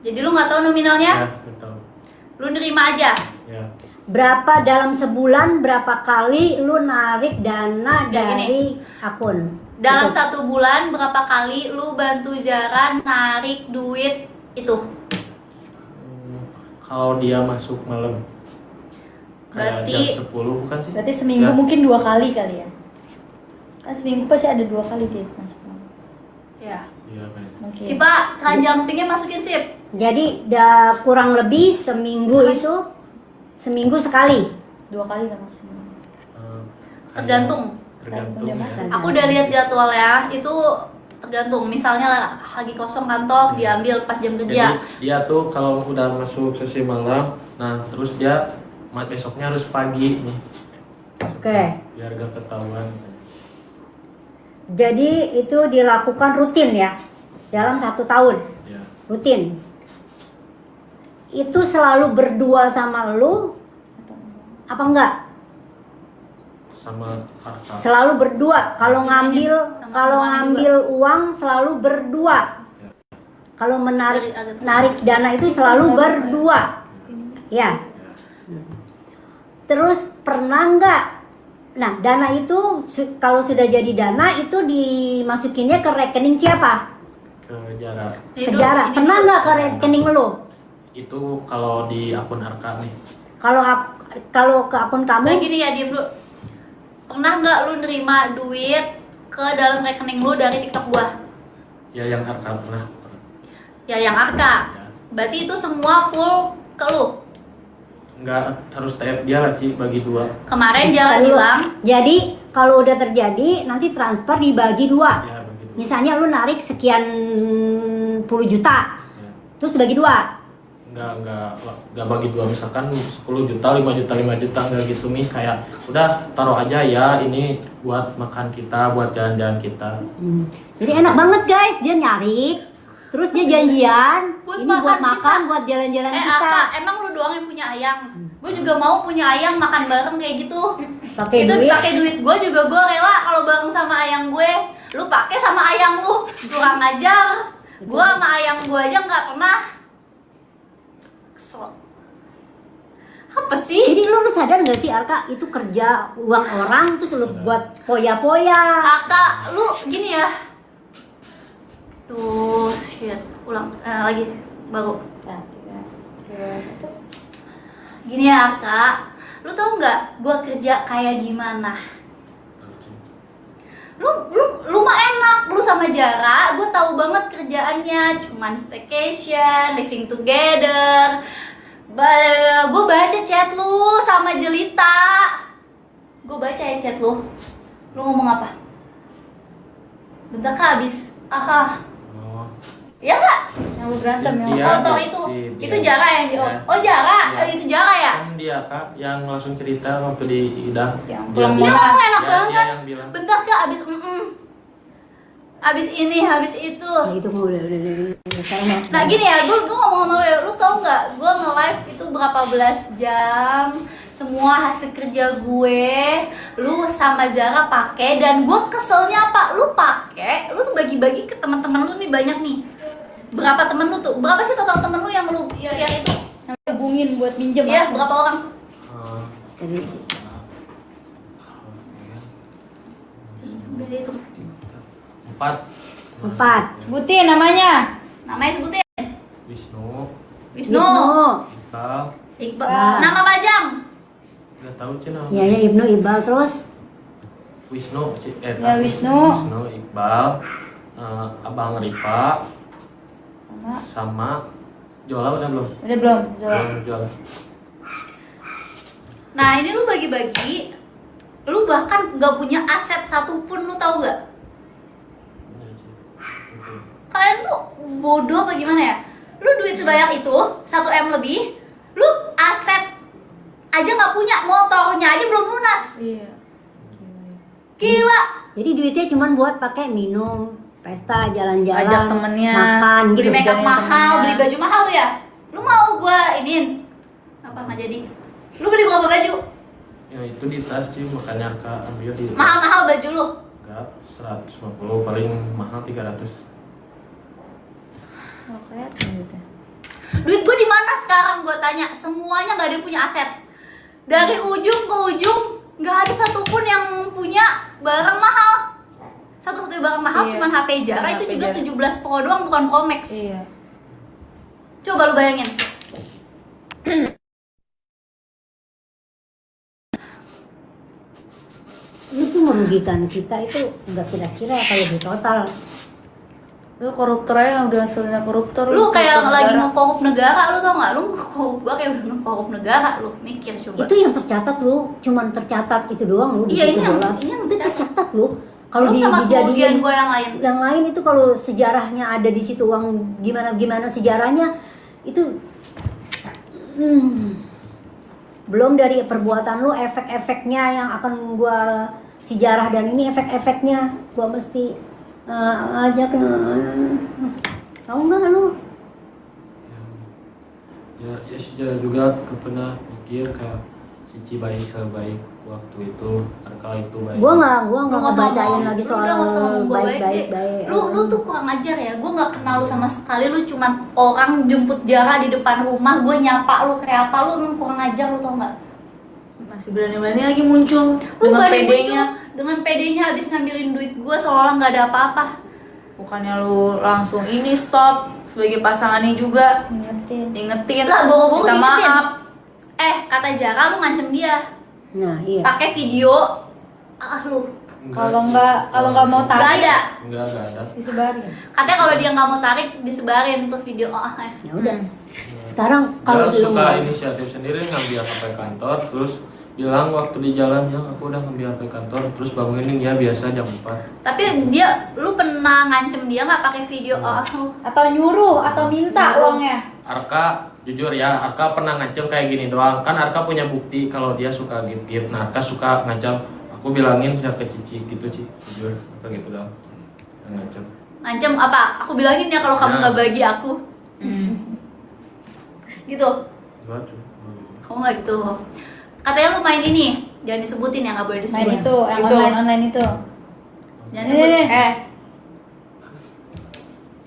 Jadi lu nggak tahu nominalnya? Ya, betul. Lu nerima aja. Ya. Berapa dalam sebulan, berapa kali lu narik dana Ya, dari akun? Dalam Itu. 1 bulan berapa kali lu bantu Zara narik duit itu? Kalau dia masuk malam. Kayak Berarti- jam 10 bukan sih? Berarti seminggu Ya. mungkin 2 kali kali ya. Kan seminggu pasti ada 2 kali dia masuk. Ya. Iya, kayak. Oke. Si Pak, keranjang pinknya masukin sip. Jadi kurang lebih seminggu itu seminggu sekali. 2 kali lah maksimal. Kayak- Tergantung. Tergantung Tergantung dia ya. masak. Aku udah lihat jadwal ya, itu tergantung. Misalnya lagi kosong kantor, diambil pas jam kerja. Jadi dia tuh kalau udah masuk sesi malam, nah terus dia besoknya harus pagi nih. Oke. Biar gak ketahuan. Jadi itu dilakukan rutin ya dalam 1 tahun. Ya. Rutin. Itu selalu berdua sama lu apa enggak? Sama Arka. Selalu berdua. Kalau Gimana? ngambil Sama kalau temannya ngambil uang selalu berdua. Ya. Kalau menarik Dari agak- narik dana itu selalu berdua. Ya. Terus pernah enggak? Nah, dana itu kalau sudah jadi dana itu dimasukinnya ke rekening siapa? Ke jarak. Ini Ke dulu, Jara. ini Pernah dulu. enggak ke rekening lo? Itu kalau di akun Arka nih. Kalau ke akun Nah kamu gini ya, diem dulu. Pernah nggak lu nerima duit ke dalam rekening lu dari TikTok gua? Ya yang Arka pernah. Ya yang Arka. Ya. Berarti itu semua full ke lu. Enggak harus tap dia lah Ci, bagi 2. Kemarin Jara Kalau- bilang, jadi kalau udah terjadi nanti transfer dibagi 2. Ya bagi 2. Misalnya lu narik sekian puluh juta, Ya. terus dibagi 2. Enggak bagi 2, misalkan 10 juta, 5 juta, 5 juta, enggak gitu nih, kayak udah taruh aja ya, ini buat makan kita, buat jalan-jalan kita. Jadi enak banget guys, dia nyari, terus dia janjian, Buat ini makan buat makan, kita. buat jalan-jalan kita. Arka, emang lu doang yang punya ayang? Gue juga mau punya ayang makan bareng kayak gitu. Pakai Itu duit. pakai duit gue juga, gue rela kalau bareng sama ayang gue. Lu pakai sama ayang lu, kurang ajar. Gue sama ayang gue aja nggak pernah. Kesel. Apa sih? Jadi lu sadar gak sih Arka itu kerja uang orang terus lu buat poya-poya. Arka, lu gini ya. Tuh, shit. Ulang lagi, baru. Nah, 3, 2, 1. Gini ya Arka, lu tau nggak gue kerja kayak gimana? Lu mah enak, lu sama Jara, gue tahu banget kerjaannya, cuman staycation, living together. Gue baca chat lu sama Jelita. Gue baca ya chat lu. Lu ngomong apa? Bentar kak habis. Aha. Oh. Ya nggak? Yang lu berantem ya. Iya. Foto dia- itu. si- Itu dia. Jara yang di Iya. Oh Jara, Iya. itu Jara ya? Kan dia Kak yang langsung cerita waktu di Idam. Yang Dia pulang Dia bilang- ngomong enak dia banget. yang bilang. Bentar kak abis habis ini, habis itu. Ya itu udah sekarang mah. Nah gini ya, gue ngomong sama lu tau nggak? Gue nge-live itu berapa belas jam, semua hasil kerja gue, lu sama Zara pakai, dan gue keselnya apa? Lu pakai, lu tuh bagi-bagi ke teman-teman lu nih banyak nih. Berapa temen lu tuh? Berapa sih total temen lu yang lu share itu? Hubungin buat minjem. Iya, berapa orang? Jadi Udah itu. 4. Sebutin namanya. Namanya sebutin. Wisnu, Wisnu. Iqbal, Iqbal. Ah. Nama panjang. nggak tahu Cina. Ya Ibnu Iqbal terus Wisnu, Ya, Wisnu. Wisnu, Iqbal, Abang Ripa, sama Jola udah belum? Udah belum? Belum Jola. Nah ini lu bagi-bagi, lu bahkan nggak punya aset satupun, lu tahu nggak? Kalian tuh bodoh apa gimana ya? Lu duit sebanyak itu, 1 M lebih, lu aset aja nggak punya, motornya aja belum lunas. Iya. Gila. jadi duitnya cuma buat pakai minum, pesta, jalan-jalan, Ajak temennya. makan Beli gitu. make up jalan mahal, temennya. beli baju mahal lu ya? Lu mau gua iniin? Apa nggak jadi? Lu beli berapa baju? Ya itu di tas sih, makanya Arka ambil di tas. Mahal-mahal baju lu. Enggak, 150, paling mahal 300. Oh, kelihatan gitu. Duit gua di mana sekarang, gua tanya. Semuanya nggak ada yang punya aset. Dari ujung ke ujung nggak ada satupun yang punya barang mahal. Satu-satunya barang mahal Iya. cuma HP Zara, itu HP juga Zara. 17 Pro doang, bukan Pro Max. Iya. Coba lu bayangin. Itu merugikan kita itu nggak kira-kira kalau di total. Lu koruptor aja, udah hasilnya koruptor. Lu kayak koruptor lagi negara. ngekorup negara, lu tau nggak? Lu ngekorup, gua kayak udah ngekorup negara, lu mikir coba. Itu yang tercatat lu, cuman tercatat itu doang lu di Iya, situ ini yang- doang. ini yang Itu tercatat. tercatat lu. Kalau Lu sama kerugian dijadiin gua yang lain. itu kalau sejarahnya ada di situ uang gimana sejarahnya itu belum dari perbuatan lu, efek-efeknya yang akan gua sejarah, dan ini efek-efeknya gua mesti ajak tahu nggak lu? Ya sejarah juga pernah pikir kayak si Cibayi baik waktu itu, Arka itu baik. Gua nggak Lu nggak usah ngebacain ngomong- lagi lu soal udah nggak usah ngomong gua baik-baik. deh. Lu tuh kurang ajar ya. Gua nggak kenal lu sama sekali. Lu cuma orang jemput Zara di depan rumah, gua nyapa lu kayak apa, lu emang kurang ajar, lu tau nggak? Masih berani-berani lagi muncul Lu dengan berani PD-nya. muncul dengan PD-nya habis ngambilin duit gua seolah nggak ada apa-apa. Bukannya lu langsung ini stop sebagai pasangannya juga ingetin Lah, bohong-bohong minta ingetin. maaf. Kata Zara lu ngancem dia Nah iya. pakai video. Lu Kalau nggak mau nggak tarik ada. Enggak ada. disebarin. Katanya kalau dia nggak mau tarik disebarin tuh video. Ya udah. Sekarang kalau Dia lu suka inisiatif sendiri ngambil HP kantor, terus bilang waktu di jalan, ya aku udah ngambil HP kantor, terus bangunin dia biasa jam 4. Tapi lu pernah ngancem dia nggak pakai video? Atau nyuruh atau minta uangnya. Arka jujur ya, Arka pernah ngancem kayak gini doang. Kan Arka punya bukti kalau dia suka gift. Nah, Arka suka ngancem. Aku bilangin saya ke Cici gitu, Ci. Jujur, Arka gitu doang. Ngancem. Ngancem apa? Aku bilangin ya kalau kamu Ya. nggak bagi aku. Gitu. Gua tuh. Kamu nggak gitu. Katanya lu main ini, jangan disebutin ya, nggak boleh disebut. Main itu, yang Itu. online itu. Jangan Ini, sebut. nih.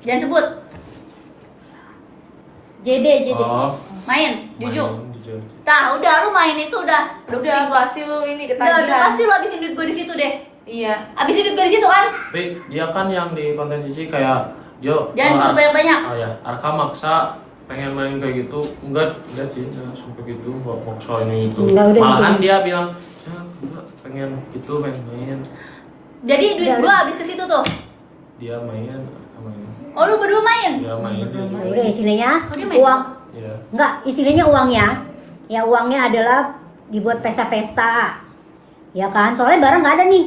Jangan sebut. JD. Oh, Main, jujur. main, jujur. Nah, udah lu main itu udah. Udah pusing gua. pasti lu ini Udah ketagihan. pasti lu habisin duit gua di situ deh. Iya. Habisin duit gua di situ kan? Tapi dia kan yang di konten Cici kayak dia Jangan disebut banyak-banyak. Oh ya, Arka maksa pengen main kayak gitu. Enggak sih, enggak sampai gitu. Enggak maksa ini itu. Enggak, udah Malahan gitu. dia bilang, "Ya, enggak pengen itu main." Jadi duit Udah. gua habis ke situ tuh. Dia main, Arka main. Oh, lu berdua main? Dia main dia juga. udah istilahnya Oh, dia main. uang Iya. enggak, istilahnya uangnya ya uangnya adalah dibuat pesta-pesta, ya kan, soalnya barang nggak ada nih,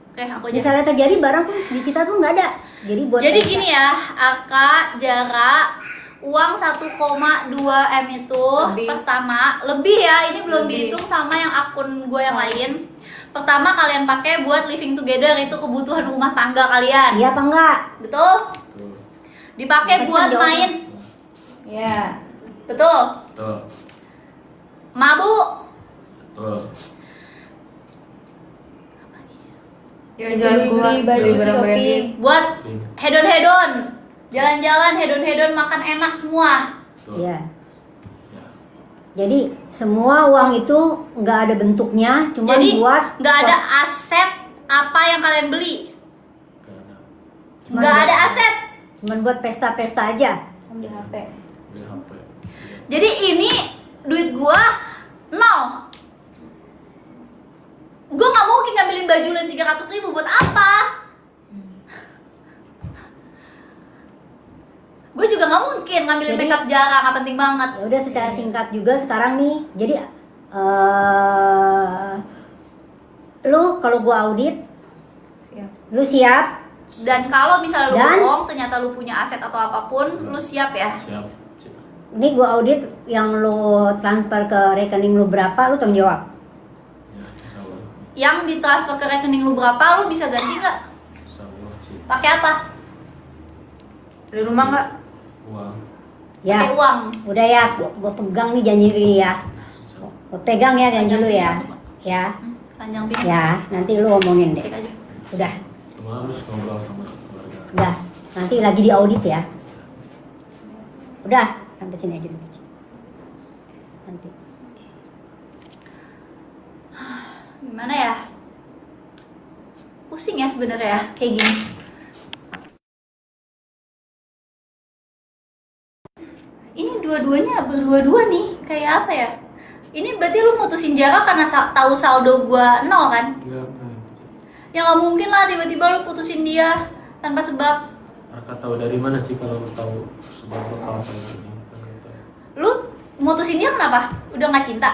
Oke, aku aja. misalnya terjadi barang tuh di situ tuh nggak ada, jadi buat Jadi pesta. gini ya, Arka, Zara, uang 1,2 M itu Lebih. pertama lebih ya, ini belum Lebih. dihitung sama yang akun gue yang lain. pertama kalian pakai buat living together, itu kebutuhan rumah tangga kalian. Iya apa enggak? Betul? Tuh. Dipakai Betul, buat jawabnya. main. Ya. Betul? Tuh. Mabuk. Tuh. Ya jual gua Beli baju beli barang shopping. branded. Buat hedon-hedon. Jalan-jalan, hedon-hedon, makan enak semua. Tuh. Iya. Ya. Jadi semua uang itu nggak ada bentuknya, cuma Jadi buat nggak ada aset apa yang kalian beli. Gak ada. Cuman Nggak buat- ada aset. cuman buat pesta-pesta aja. Beli HP. Beli HP. Jadi ini duit gua nol. Gua nggak mungkin ngambilin baju lain 300.000 buat apa? Gue juga nggak mungkin ngambilin Jadi- makeup Zara, nggak penting banget. Ya udah secara singkat juga sekarang nih. Jadi lu kalau gua audit, Siap. lu siap. Dan kalau misalnya lu Dan- bohong, ternyata lu punya aset atau apapun, lu siap ya. Siap. Ini gua audit yang lu transfer ke rekening lu berapa, lu tanggung jawab. Ya, insya Allah. Yang ditransfer ke rekening lu berapa, lu bisa ganti nggak? Insya Allah, Ci. Pakai apa? Beli rumah nggak? Uang. Ya, Pakai uang. udah ya, gua pegang nih janji ini ya. Insya Allah. Gua pegang ya janji lu ya. Ya, Panjang pinggir. ya, nanti lu omongin deh. Cek aja. Udah, Cuma harus ngobrol sama keluarga. udah. Nanti lagi di audit ya. Udah, sampai sini aja dulu. Nanti. Gimana ya? Pusing ya sebenarnya ya, kayak gini. Ini dua-duanya berdua-dua nih, kayak apa ya? Ini berarti lu mutusin Zara karena tahu saldo gua nol kan? Enggak, enggak. Ya nggak mungkin lah tiba-tiba lu putusin dia tanpa sebab. Arka tahu dari mana sih kalau tahu sebab bakal kayak gini? Kan nggak tahu. Lu mutusin dia kenapa? Udah nggak cinta?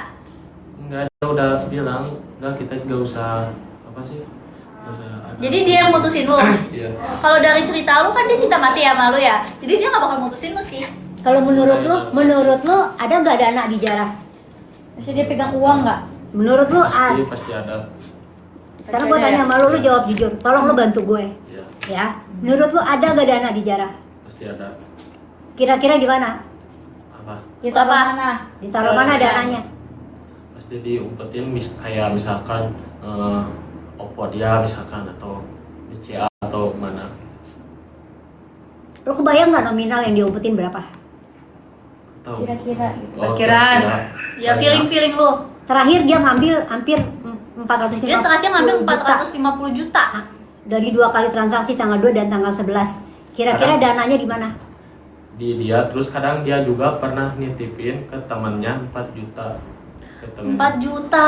Enggak ada, udah bilang, udah kita gak usah apa sih? Gak usah ada. Jadi dia yang mutusin lu. Iya. Kalau dari cerita lu kan dia cinta mati sama lu ya. Jadi dia nggak bakal mutusin lu sih. Kalau menurut lu ada nggak dana di Zara? Terus dia pegang uang nggak? Menurut lu Pasti ada. sekarang gua tanya sama lu jawab jujur. Tolong lu bantu gue. Iya, Ya, menurut lu ada gak dana di Zara? pasti ada. Kira-kira di mana? Apa? Ditaruh Apa? mana? Ditaruh mana dananya? Pasti diumpetin kayak misalkan Oppo dia misalkan atau BCA atau mana. Lu kebayang nggak nominal yang diumpetin berapa? Tahu. Kira-kira gitu. Perkiraan. Ya feeling lu. Terakhir dia ngambil hampir 450 Dia terakhir ngambil juta. 450 juta. Dari 2 kali transaksi tanggal 2 dan tanggal 11. Kira-kira dananya di mana? Di dia terus kadang dia juga pernah nitipin ke temannya 4 juta ke temennya. 4 juta.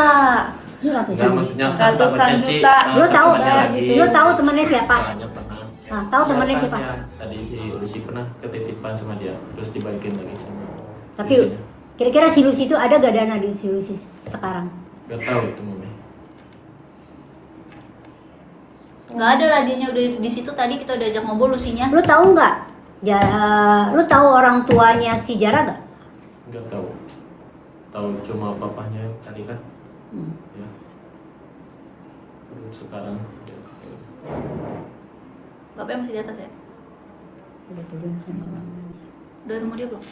Ini ratusan. Enggak, maksudnya kan Ratusan takutnya sih, juta. Lu tahu temennya lagi. lu tahu temennya siapa? Soalnya pernah. Nah, tahu temennya Iya, siapa? kan, ya. Tadi si Lucy pernah ketitipan sama dia terus dibalikin lagi sama Tapi Lucy-nya. kira-kira si Lucy itu ada gak dana di si Lucy sekarang? Gak tahu itu Mami. Nggak ada lah, dianya udah di situ tadi kita udah ajak ngobrol Lusinya. Lu tahu nggak? Ya, lu tahu orang tuanya si Zara gak? Gak tahu. Tahu cuma papahnya yang tadi kan. Hmm. Ya. Terus sekarang Bapaknya masih di atas ya? Udah turun sama mamanya. Udah ketemu dia belum?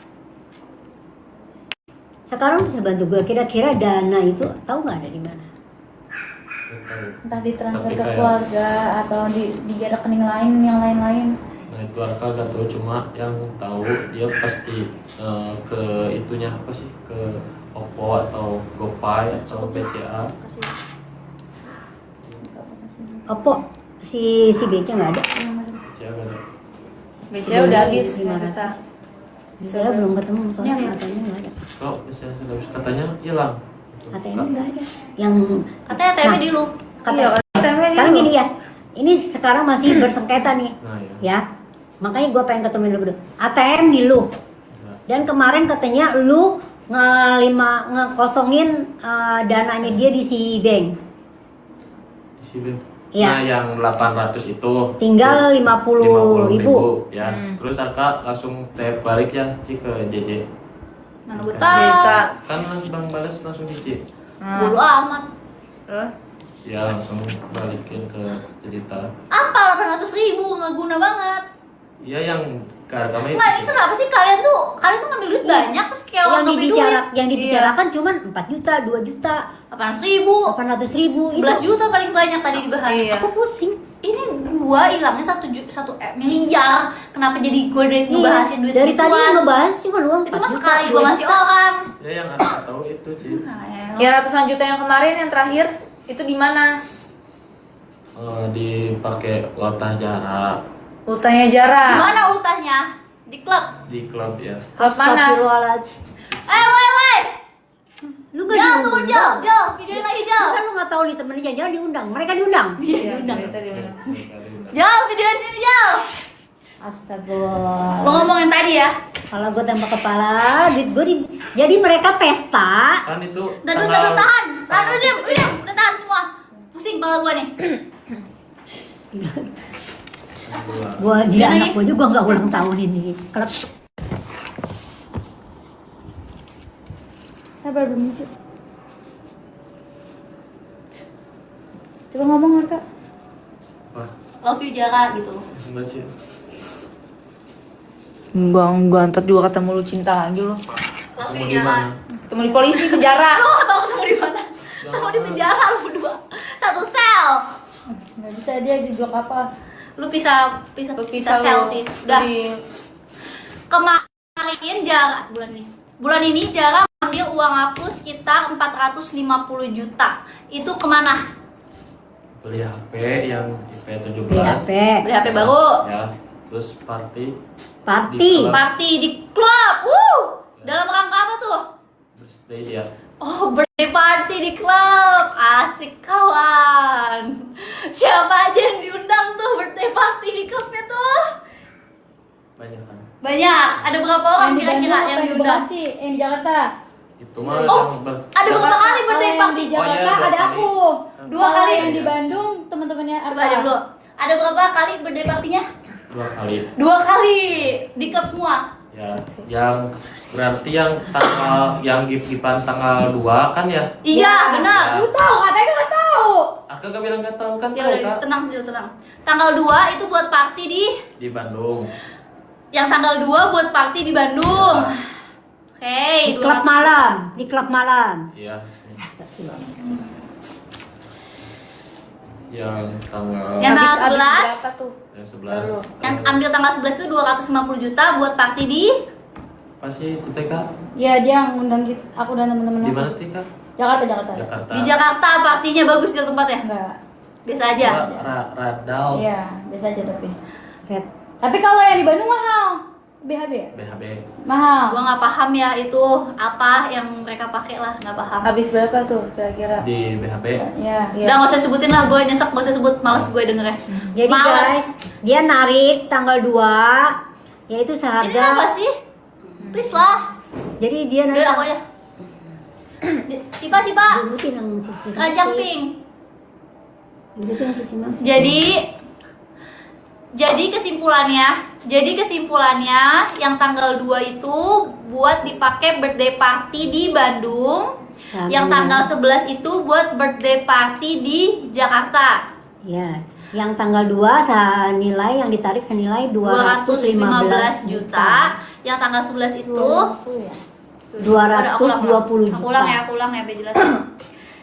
Sekarang bisa bantu gue kira-kira dana itu tahu nggak ada di mana? gak tahu. Entah ditransfer Tapi ke kayak- keluarga atau di rekening lain yang lain-lain. Nah itu Arka gak tahu, cuma yang tahu dia pasti ke itunya apa sih, ke Oppo atau GoPay atau BCA. Kasih. Oppo si BC nggak ada. BCA gak ada. BCA udah habis, nggak 500. sisa. Saya belum ketemu soalnya Ini ya? ATM nggak ada. Kok BCA sudah habis, katanya hilang. ATM nggak ada. Yang Katanya ATM-nya Nah, di lu. Iya, ATM-nya di sekarang lu. gini ya. Ini sekarang masih bersengketa nih, Nah ya. ya. Makanya gue pengen ketemuin lu berdua. ATM di lu. Nah, Dan kemarin katanya lu ngekosongin dananya dia di si bank. di sini. Iya. Nah yang 800 itu Tinggal 50.000. ya. Terus Arka langsung tap balik ya Ci ke JJ. Mana gue Cerita. tahu. Kan bang balas langsung JJ. Nah, Bodo amat. terus Ya langsung balikin ke cerita. Apa 800.000 nggak guna banget. Iya yang ke Arkam itu. Nggak, ini kenapa sih kalian tuh ngambil duit banyak terus kayak orang ngambil duit. Yang dibicarakan cuman 4 juta, 2 juta, 800.000, 800.000. 11 juta paling banyak tadi dibahas. Iya. Aku pusing. Ini gua hilangnya 1 miliar. Kenapa jadi gua ngebahasin duit Dari tadi segituan? ngebahas cuma uang Itu 4 mah juta, sekali 2 gua ngasih juta. orang. Ya yang Arka tahu itu sih. Nah, Ya ratusan juta yang kemarin yang terakhir itu di mana? Dipakai ultah jarak Ultahnya Jara. Gimana ultahnya? Di klub. di klub ya. Klub mana? Astagfirullahaladzim. Woi. Lu gak Jal, tuh, diundang. Jal. Videoin lagi, Jal. Kan lu gak tahu nih temennya jangan diundang. Mereka diundang. Iya, Iya, diundang. cerita diundang. Jal, videoin sini, Jal. Astagfirullah. Lo ngomongin tadi ya. Kalau gue tembak kepala, duit gue jadi mereka pesta. Kan itu Tahan, tahan. Tahan, udah diam. Udah tahan semua. Pusing kepala gua nih. Gue dia anak gue juga nggak ulang tahun ini. Klub. Sabar belum Cu. Coba ngomong Arka. Wah, Love you Jara gitu. baca. Enggak, ntar juga ketemu lu cinta lagi lu. Love Mau you di Jara. mana? Ketemu di polisi penjara. Lo gak tau ketemu di mana? Sama di penjara lu berdua. Satu sel. Nggak bisa dia di blok apa? Lu pisah sel lu. sih. Udah. Di- Kemarin Jara bulan ini Jara ambil uang aku sekitar 450 juta. Itu kemana? Beli HP yang IP17 Beli HP. Beli HP baru. ya, terus party Party. Di klub. Party di klub. Dalam rangka apa tuh? birthday dia. Oh, birthday party di klub. Asik kawan. Siapa aja yang diundang tuh birthday party di klubnya tuh? Banyak kan. Banyak. Ada berapa orang Yang di kira-kira Bandung yang apa yang di diundang? Bekasi? Yang di Jakarta? Itu mah Oh, yang ada berapa kali birthday Kalau yang party? di Jakarta Oh, iya, dua ada kali. aku. Dua Kalau kali. yang di Bandung teman-temannya Coba Arka. ada dulu. Ada berapa kali birthday partinya? 2 kali. 2 kali di klub semua. Ya, yang berarti yang tanggal yang gift-giftan tanggal 2 kan ya? Iya, benar. Lu tahu katanya nggak tahu. Arka gak bilang gak tahu kan Ya tahu udah, Kak? tenang, Jil, tenang. Tanggal 2 itu buat party Di Bandung. yang tanggal 2 buat party di Bandung. Oke, Di klub malam. Di klub malam. Iya. Yang tanggal Yang Habis tanggal 11. berapa tuh? yang 11. Yang ambil tanggal 11 itu 250 juta buat party di Pasti itu TK. Ya dia ngundang aku dan teman-teman Di aku. mana TK? Jakarta. Jakarta. di Jakarta. Partinya bagus di tempatnya. Enggak. Biasa aja. Radal. Iya, biasa aja tapi. Red. Tapi kalau yang di Bandung mahal. BHB ya? BHB. Mahal. Gua nggak paham ya itu apa yang mereka pakai lah, nggak paham. Habis berapa tuh kira-kira? Di BHB. Ya. Iya. Udah nggak usah sebutin lah, gue nyesek, nggak usah sebut, males gue dengernya. Jadi Males. guys, dia narik tanggal 2 yaitu Ini seharga. apa sih? Please lah. Jadi dia Udah narik. aku ya. Sipa. Dibutin yang sisi. Kerajang pink. Dibutin yang sisi mana? Jadi kesimpulannya yang tanggal 2 itu buat dipakai birthday party di Bandung. Sama. Yang tanggal 11 itu buat birthday party di Jakarta. Ya, yang tanggal 2 senilai yang ditarik senilai 215 juta. Yang tanggal 11 itu 220 Aku juta. ulang ya biar jelas.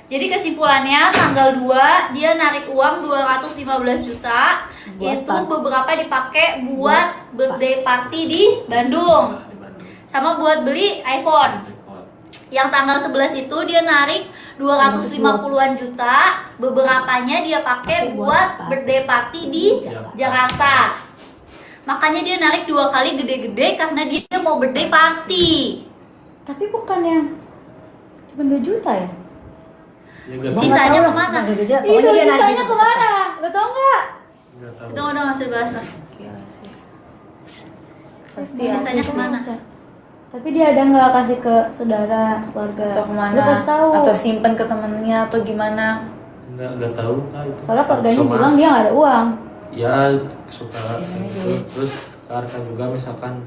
Jadi kesimpulannya tanggal 2 dia narik uang 215 juta. Buat Itu party. beberapa dipakai buat birthday party di Bandung. Di Bandung. Sama buat beli iPhone. Yang tanggal 11 itu dia narik 250-an juta. Beberapanya dia pakai buat birthday party di Jakarta. Makanya dia narik 2 kali gede-gede karena dia mau birthday party. Tapi bukan yang cuma 2 juta ya? Ya, nggak tahu. Sisanya kemana? Itu Pokoknya dia narik sisanya kemana? Lo tau nggak? Nggak tahu. Itu udah masih bahasa. Gila sih. Pasti Sisanya aku sih. kemana? Tapi dia ada nggak kasih ke saudara, keluarga? Atau kemana? Lu kasih tahu. Atau simpen ke temennya atau gimana? Nggak tahu Kak itu. Soalnya keluarganya Cuma, bilang dia nggak ada uang. ya suka gitu. Terus Arka juga misalkan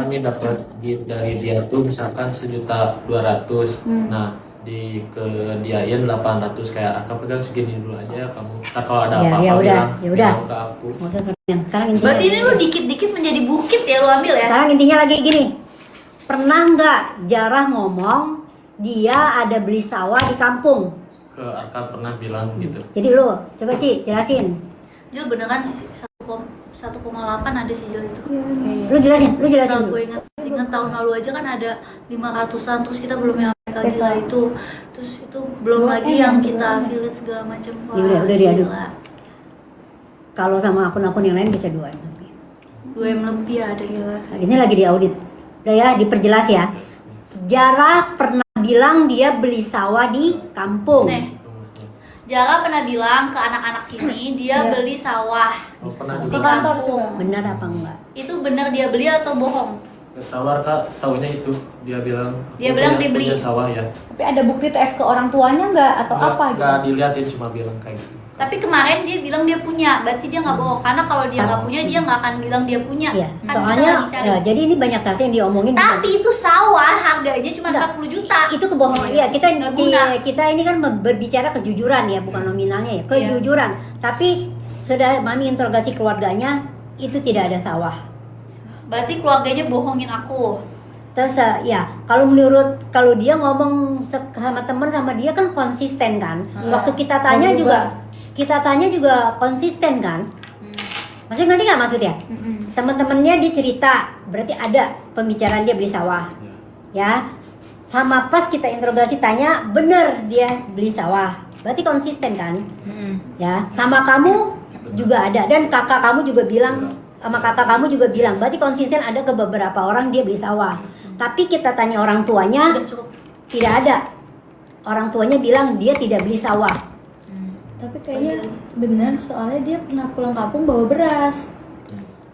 ini dapat gift dari dia tuh misalkan 1.200.000. Nah dikediain 800 kayak Arka pegang segini dulu aja kamu. Ntar kalau ada Ya, apa-apa ya udah, bilang ya udah. ke aku. Nggak usah terang. Sekarang intinya. Berarti ini lu dikit-dikit menjadi bukit ya lu ambil ya? Sekarang intinya lagi gini. Pernah nggak Jarah ngomong dia ada beli sawah di kampung? Ke Arka pernah bilang gitu. Jadi lu coba Ci jelasin. Jil beneran 1,8 ada sih Jil itu. Lu jelasin Setelah dulu. gue ingat tahun lalu aja kan ada 500-an, terus kita belum yang gila itu, terus itu belum lagi yang kita affiliate segala macam. Ya udah diaduk. Kalau sama akun-akun yang lain bisa 2 M. 2M lebih ada gila. Nah, ini lagi diaudit. Udah ya, diperjelas ya. Jarah pernah bilang dia beli sawah di kampung. Nih, Jara pernah bilang ke anak-anak sini dia Iya. beli sawah Oh, pernah di juga. kampung. Benar apa enggak? Itu benar dia beli atau bohong? Tahu Arka taunya itu dia bilang. Dia aku bilang punya- dia beli. punya sawah ya. Tapi ada bukti TF ke orang tuanya nggak atau apa gitu? Nggak diliatin cuma bilang kayak gitu. Tapi kemarin dia bilang dia punya, berarti dia nggak bohong. Karena kalau dia nggak punya, dia nggak akan bilang dia punya. Iya. Kan Soalnya kita lagi cari. jadi ini banyak saksi yang diomongin. Tapi itu sawah harganya cuma Enggak. 40 juta. Itu kebohongan. Iya, Nggak guna. kita ini kan berbicara kejujuran ya, bukan nominalnya ya. Kejujuran. Tapi sudah mami interogasi keluarganya, itu tidak ada sawah. Berarti keluarganya bohongin aku. Terus ya, kalau dia ngomong sama teman sama dia kan konsisten kan. Waktu kita tanya juga konsisten kan. Maksudnya ngerti nggak maksudnya? Teman-temannya dia cerita, berarti ada pembicaraan dia beli sawah, ya. Sama pas kita interogasi tanya, bener dia beli sawah, berarti konsisten kan? Ya. Sama kamu juga ada dan kakak kamu juga bilang, berarti konsisten ada ke beberapa orang dia beli sawah. Tapi kita tanya orang tuanya, Udah cukup. tidak ada. Orang tuanya bilang dia tidak beli sawah. Tapi kayaknya bener soalnya dia pernah pulang kampung bawa beras.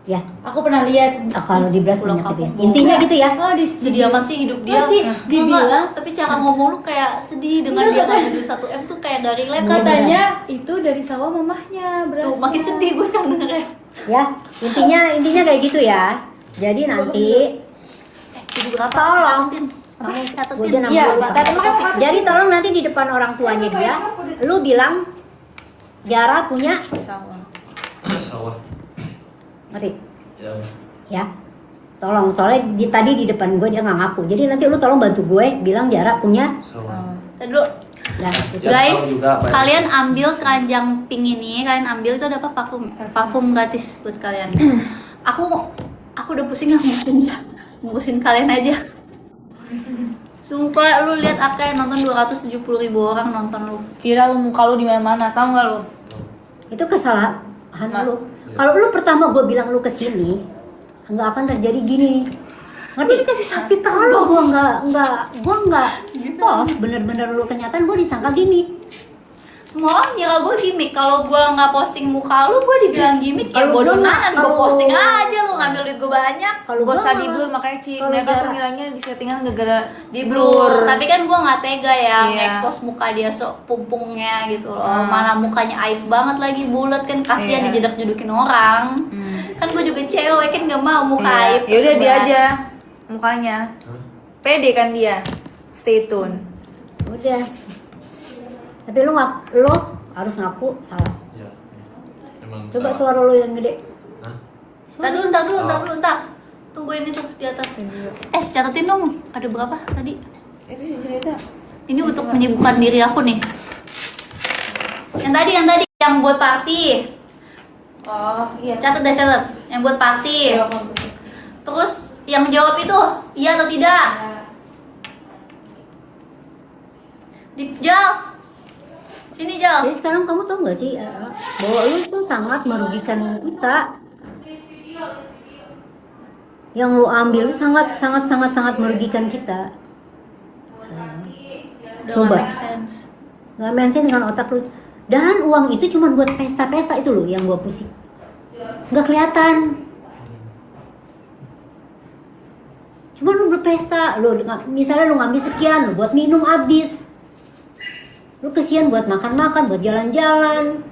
Ya, Aku pernah lihat. kalau di belas Pulang banyak gitu ya. kampung Intinya gitu ya. Oh di Sedih amat sih hidup dia. Nggak sih, Enggak, dibilang tapi cara ngomong lu kayak sedih dengan dia ngambil 1M tuh kayak gak relate. katanya itu dari sawah mamahnya beras. Tuh makin sedih gue sekarang dengernya. Ya, intinya kayak gitu ya. Jadi nanti Jadi berapa? Tolong. Catetin. kamu Catetin. gue nama Iya, lu Pak. lupa. Jadi tolong nanti di depan orang tuanya dia, lu bilang Jara punya Sawah. ngerti? Ya. Ya. Tolong, soalnya tadi di depan gue dia nggak ngaku. Jadi nanti lu tolong bantu gue bilang Jara punya. Sawah. Tadi dulu. Nah, gitu. Ya, Guys, tahu juga apa ya. kalian ambil keranjang pink ini, kalian ambil itu ada apa parfum? Parfum gratis buat kalian. aku udah pusing ngurusin kalian aja. Sumpah lu lihat Aka yang nonton 270.000 orang nonton lu. Viral muka lu di mana-mana, tahu nggak lu? Itu kesalahan lu. Kalau lu pertama gue bilang lu kesini, nggak akan terjadi gini. Ngerti? Kasih sapi Kalau gue nggak post bener-bener lu kenyataan, gue disangka gini. Semua orang ngira gue gimmick. Kalau gue nggak posting muka lu, gue dibilang gimmick. Ya Kalau bodoh gua nanan, gue kalau- posting aja lu ngambil duit gue banyak. Kalau Gak gua usah nggak- di blur makanya Ci, kalau mereka tuh Jara- ngiranya di settingan gara-gara Di blur. Tapi kan gue nggak tega ya Iya. expose muka dia sok pumpungnya gitu loh. Mana mukanya aib banget lagi bulat kan, kasihan Iya. dijedak-jedukin orang. Kan gue juga cewek kan gak mau muka aib. Ya udah dia tersebar. aja mukanya. Pede kan dia. Stay tune. Udah. Tapi lu harus ngaku salah. Ya. Emang Coba salah. suara lu yang gede. Hah? Ntar dulu. Tungguin itu di atas. Catetin dong. Ada berapa tadi? Itu sih cerita. Ini untuk menyibukkan diri aku nih. Yang tadi yang buat party. Oh iya. Catat. Yang buat party. Terus yang jawab itu iya atau tidak? Jal. Sini Jal. Jadi sekarang kamu tahu nggak sih bahwa lu tuh sangat merugikan kita. Yang lu ambil itu sangat merugikan kita. Udah Coba. nggak make sense. Nggak mention dengan otak lu. Dan uang itu cuma buat pesta-pesta itu loh yang gua pusing. Nggak kelihatan. Cuma lu berpesta, misalnya lu ngambil sekian, lu buat minum habis. Lu kesian buat makan-makan, buat jalan-jalan.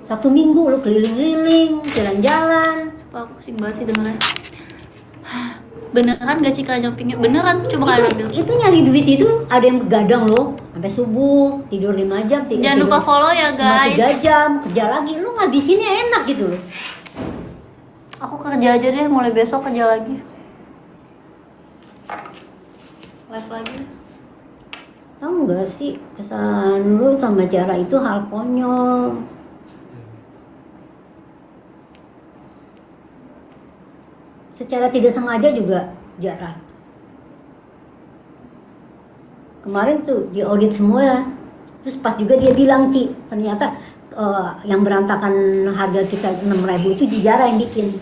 Sabtu Minggu lu keliling-liling, jalan-jalan. Sumpah aku pusing banget sih dengernya. Beneran gak sih keranjang pinknya? Beneran, coba kalian ambil. Itu nyari duit itu ada yang begadang loh sampai subuh, tidur 5 jam, Jangan lupa follow ya cuma guys. 3 jam, kerja lagi, lu ngabisinnya enak gitu loh. Aku kerja aja deh, mulai besok kerja lagi. Live lagi. Tahu nggak sih kesalahan lu sama Jara itu hal konyol. Secara tidak sengaja juga Jara. Kemarin tuh di audit semua ya. Terus pas juga dia bilang, Ci, ternyata yang berantakan harga kita 6.000 itu di Jara yang bikin.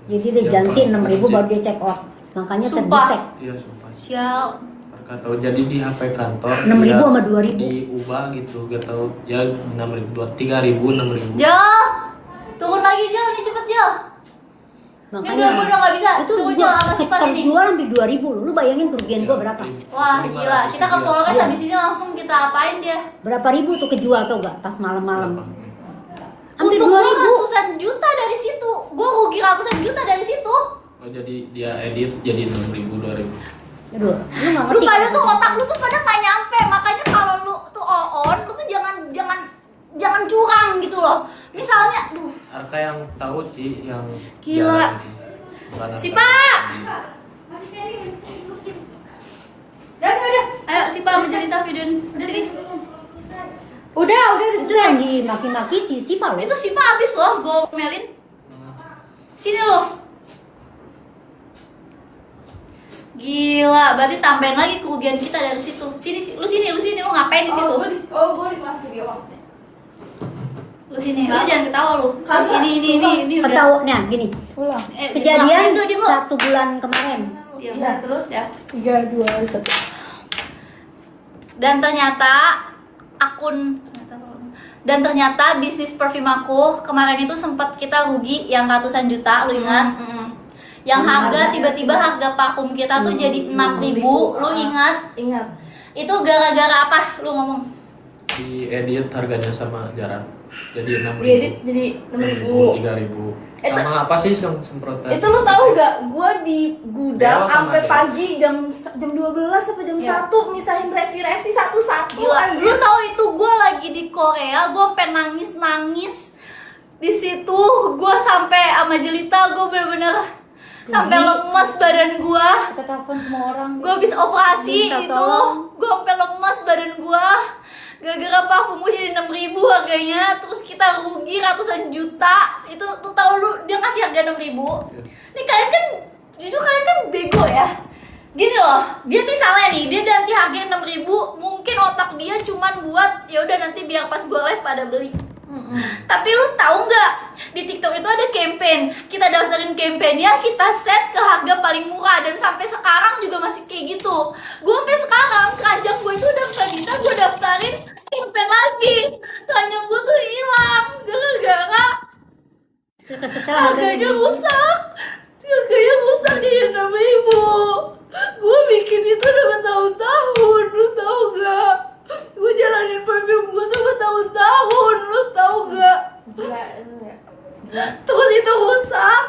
Jadi dia Yang ganti salah 6.000 Ci. baru dia check out. Makanya Sumpah. terdetek. Iya sumpah. Siap. Arka tahu jadi di HP kantor 6.000 dia sama 2.000. diubah gitu, gak tahu ya 6.000, 3.000, 6.000. Jal, turun lagi Jal, nih cepet Jal. Ini udah gue udah gak bisa, itu turun gua Jal sama si pas ini. terjual sampai 2.000 lu bayangin kerugian gua berapa? Wah gila, kita ke Polres Iya. habis ini langsung kita apain dia. Berapa ribu tuh kejual tau gak pas malam-malam? Hampir Untung gue 2.000. ratusan juta dari situ. Gue rugi ratusan juta dari situ. Oh jadi dia edit jadi 6.000, 2.000. Aduh, lu gak Lu ngerti. pada tuh otak lu tuh pada nggak nyampe. Makanya kalau lu tuh on, lu tuh jangan curang gitu loh. Misalnya, duh, Arka yang tahu sih yang Gila. jalan ini. Bukan si Arka. Pak. Masih sharing lu sini. Udah. Ayo si Pak mencerita video udah sini. Udah Itu selesai. yang dimaki-maki si Sipa loh. Itu si Pak habis loh, gue omelin. Sini loh. Gila, berarti tambahin lagi kerugian kita dari situ. Lu ngapain di situ? Gue di kelas video maksudnya. Lu sini, lu jangan ketawa lu. Ini udah. Tahu, nah gini. Kejadian diem lu. 1 bulan kemarin. Diam. Iya, terus? Ya. 3, 2, 1. Dan ternyata bisnis parfum aku kemarin itu sempat kita rugi yang ratusan juta, lu ingat? Yang harga tiba-tiba harga parfum kita tuh jadi 6.000, lu ingat? Ingat. Itu gara-gara apa? Lu ngomong. Di edit harganya sama Jara. Jadi 6.000. Diedit jadi 6.000. 3.000. Sama apa sih semprotan? Itu lu tahu nggak? Gua di gudang Dewa sama sampai Dewa. pagi jam 12 sampai jam 1 misahin resi-resi satu-satu. Gila, anjir. lu tahu itu gue lagi di Korea, gue sampai nangis di situ, gue sampai sama Jelita, gue bener-bener sampai lemes badan gue. Kita telepon semua orang. Gue habis operasi Minta itu, tolong. gue sampai lemes badan gue. Gara-gara parfum gue jadi 6.000 harganya, terus kita rugi ratusan juta. Itu tuh tahu lu dia kasih harga 6.000. Nih kalian kan, jujur kalian kan bego ya. Gini loh, dia misalnya nih, dia ganti harga 6.000, mungkin otak dia cuman buat ya udah nanti biar pas gue live pada beli. Tapi lu tahu nggak, di TikTok itu ada campaign, kita daftarin campaignnya, kita set ke harga paling murah, dan sampai sekarang juga masih kayak gitu. Gue sampai sekarang keranjang gue itu udah nggak bisa gue daftarin campaign lagi. Keranjang gue tuh hilang gara-gara harganya rusak. Harganya rusak jadi 6.000. Gue bikin itu udah bertahun-tahun, lu tau gak? Gue jalanin parfum gue tuh bertahun-tahun, lu tau gak? Terus itu rusak.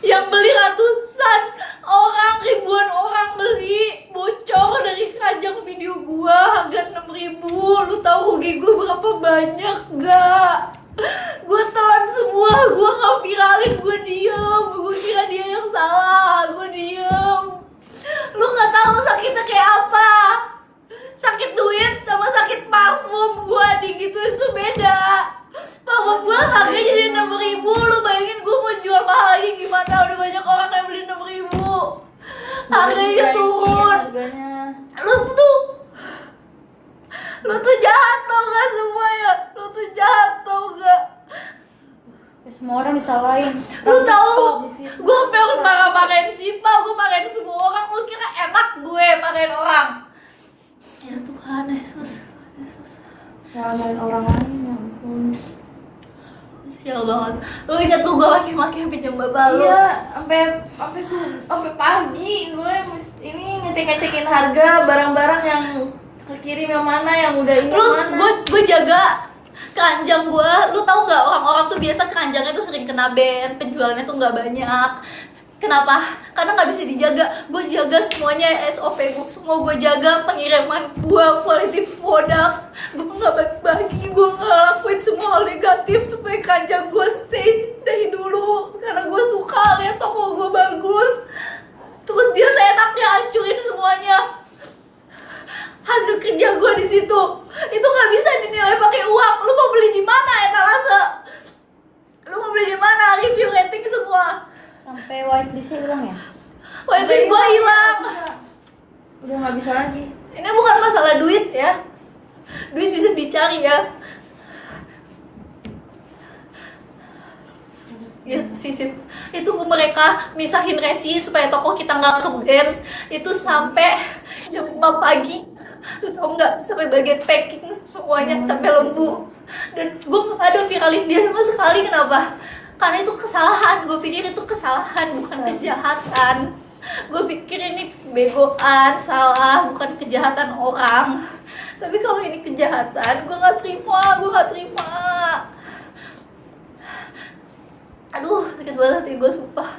Yang beli ratusan orang, ribuan orang beli. Bocor dari keranjang video gue harga 6.000. Lu tau rugi gue berapa banyak gak? Gue telan semua, gue gak viralin, gue diem. Gue kira dia yang salah, gue diem. Lu gak tahu sakitnya kayak apa. Sakit duit sama sakit parfum gue digituin tuh beda. Parfum gue harganya jadi 6.000. Lu bayangin gue mau jual mahal lagi gimana, udah banyak orang yang beli 6.000. Harganya turun. Lu tuh jahat tau gak semua ya. Lu tuh jahat tau gak. Semua orang disalahin. Lu tahu, gue sampai harus marah-marahin Sipa, gue marahin semua orang. Lu kira enak gue marahin orang? Ya Tuhan Yesus. Nyalain orang lain, ya ampun. Sial banget. Lu inget tuh gue maki-maki pinjam bapak lu? Iya, sampai pagi gue ini ngecek-ngecekin harga barang-barang yang kekirim yang mana, yang udah ini Lu, yang mana. gue jaga keranjang gue. Lu tahu nggak, orang-orang tuh biasa keranjangnya tuh sering kena ban, penjualannya tuh nggak banyak. Kenapa? Karena nggak bisa dijaga. Gue jaga semuanya, SOP gue semua gue jaga, pengiriman gue, quality product. Gue nggak bagi, gue nggak lakuin semua hal negatif supaya keranjang gue stay dari dulu. Karena gue suka lihat toko gue bagus. Terus dia seenaknya hancurin semuanya. Hasil kerja gue di situ itu nggak bisa dinilai pakai uang. Lu mau beli di mana etalase? Lu mau beli di mana? Review, rating semua. Sampai whitelistnya hilang ya? Whitelist gue hilang. Udah nggak bisa lagi. Ini bukan masalah duit ya. Duit bisa dicari ya. Ya, sisip. Itu mereka misahin resi supaya toko kita nggak ke-ban. Itu sampai jam 5 pagi. Lu tau nggak? Sampai bagian packing semuanya sampai lembu. Dan gue nggak ada viralin dia sama sekali. Kenapa? Karena itu kesalahan. Gue pikir itu kesalahan, bukan kejahatan. Gue pikir ini begoan, salah, bukan kejahatan orang. Tapi kalau ini kejahatan, gue nggak terima. Aduh, sakit banget hati gue, sumpah.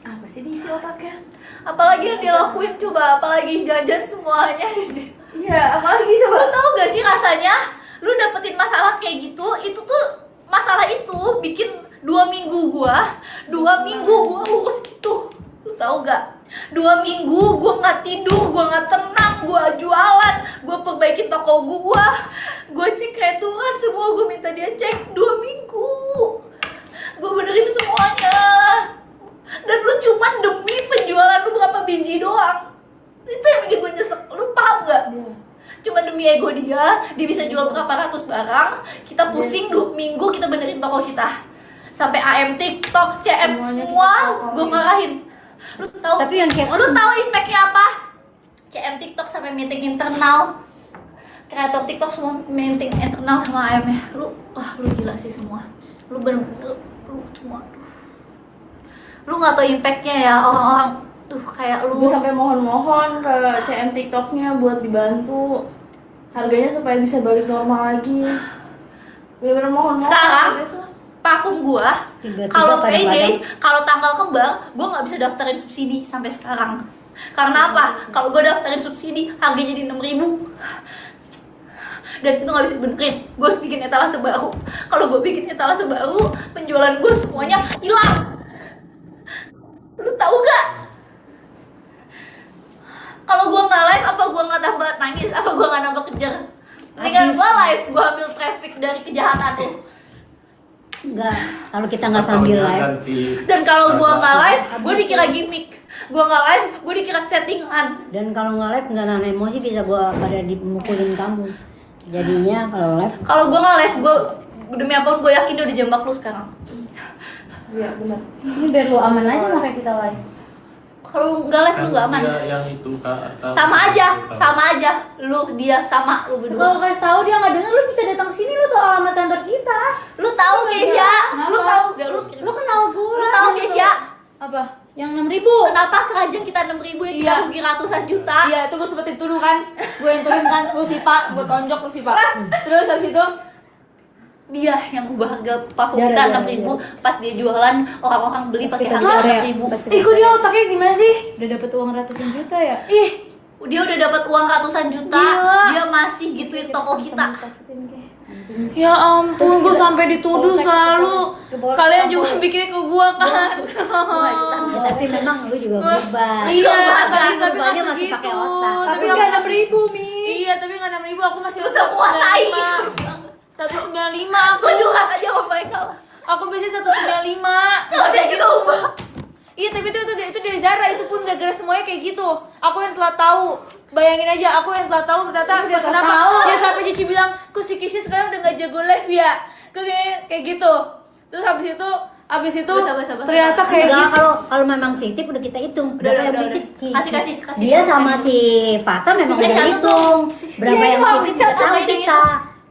Apa sih diisi otaknya? Apalagi yang dia lakuin, coba. Apalagi jajan semuanya. Iya, apalagi Lo coba. tau gak sih rasanya lu dapetin masalah kayak gitu? Itu tuh, masalah itu bikin 2 minggu gua urus gitu. Lu tau gak? 2 minggu gua gak tidur, gua gak tenang, gua jualan, gua perbaikin toko gua cek returan semua, gua minta dia cek 2 minggu. Gua benerin semuanya. Dan lu cuman demi penjualan lu berapa biji doang. Itu yang bikin gue nyesek. Lu paham gak? Cuma demi ego dia bisa jual berapa ratus barang. Kita pusing 2 minggu kita benerin toko kita. Sampai AM, TikTok, CM semua gue marahin. Lu tahu? Tapi yang kayak lu tahu impactnya apa? CM, TikTok sampai meeting internal. Kreator TikTok semua meeting internal sama AM-nya. Lu gila sih semua. Lu bener-bener lu cuma lu nggak tahu impactnya ya orang-orang tuh kayak lu. Gue sampai mohon-mohon ke CM TikToknya buat dibantu harganya supaya bisa balik normal lagi. Bener-bener mohon-mohon. Sekarang parfum gua Tiba-tiba kalau pada payday, kalau tanggal kembang, gua nggak bisa daftarin subsidi sampai sekarang. Karena apa? Kalau gua daftarin subsidi, harganya jadi 6.000. Dan itu nggak bisa dibenerin. Gue harus bikin etalase baru. Kalau gue bikin etalase baru, penjualan gue semuanya hilang. Lu tahu gak? Kalau gue nggak live, apa gue nggak tambah nangis, apa gue nggak nambah kejar? Mendingan gue live, gue ambil traffic dari kejahatan lu. enggak, kalau kita nggak sambil live. Dan kalau gue nggak live, gue dikira gimmick. Gue nggak live, gue dikira settingan. Dan kalau nggak live nggak nahan emosi bisa gua pada dimukulin kamu. Jadinya kalau live Kalau gue nggak live, gue demi apapun gue yakin dia udah jambak lu sekarang. Iya, benar. Ini biar lu aman aja makanya kita live. Kalau nggak live lu nggak aman. Dia yang itu Sama aja. Lu dia sama lu berdua. Kalau kasih tahu dia nggak dengar, lu bisa datang sini, lu tahu alamat kantor kita. Lu tahu Keisha? Lu Kenapa? tahu? Lu kenal gue. Lu tahu Keisha? Apa? Yang 6.000. Kenapa keranjang kita 6.000 yang kita Iya. rugi ratusan juta? Iya, itu gue sempet dituduh kan. Gue yang turun kan, lu Sipa, gue tonjok lu Sipa. Terus habis itu Dia yang ubah harga parfum Iya, kita iya, 6.000 pas dia jualan, orang-orang beli pakai kita harga Korea. 6.000. Pas kita ih, kok dia otaknya gimana sih? Udah dapet uang ratusan juta ya? Ih, Dia udah dapat uang ratusan juta, Gila. dia masih gituin toko kita. ya ampun, gue sampai dituduh selalu. Kalian juga bikin ke gue kan. ya, tapi memang lu juga berubah. Iya, Berubahnya tapi nggak masih segitu. pakai otak. Tapi nggak 6.000 Mi. Iya, tapi nggak 6.000. Aku masih Lu semua tai. 195 aku. Gue juga aja sama mereka. Aku biasanya 195. Kalau dia kita ubah. Iya, tapi itu dari Zara, itu pun gara-gara semuanya kayak gitu. Aku yang telah tahu. Bayangin aja, aku yang telah tahu ternyata kenapa dia sampai Cici bilang, "Kok si Kisha sekarang udah gak jago live ya?" Kayak gitu. Terus habis itu Sabar. ternyata kayak Enggak, gitu. kalau memang fiktif udah kita hitung. Udah, Berapa yang udah. fiktif? Kasih. Dia sama si Fata memang udah catat hitung. Berapa Iya, yang Bang, fiktif catat tahu aja kita.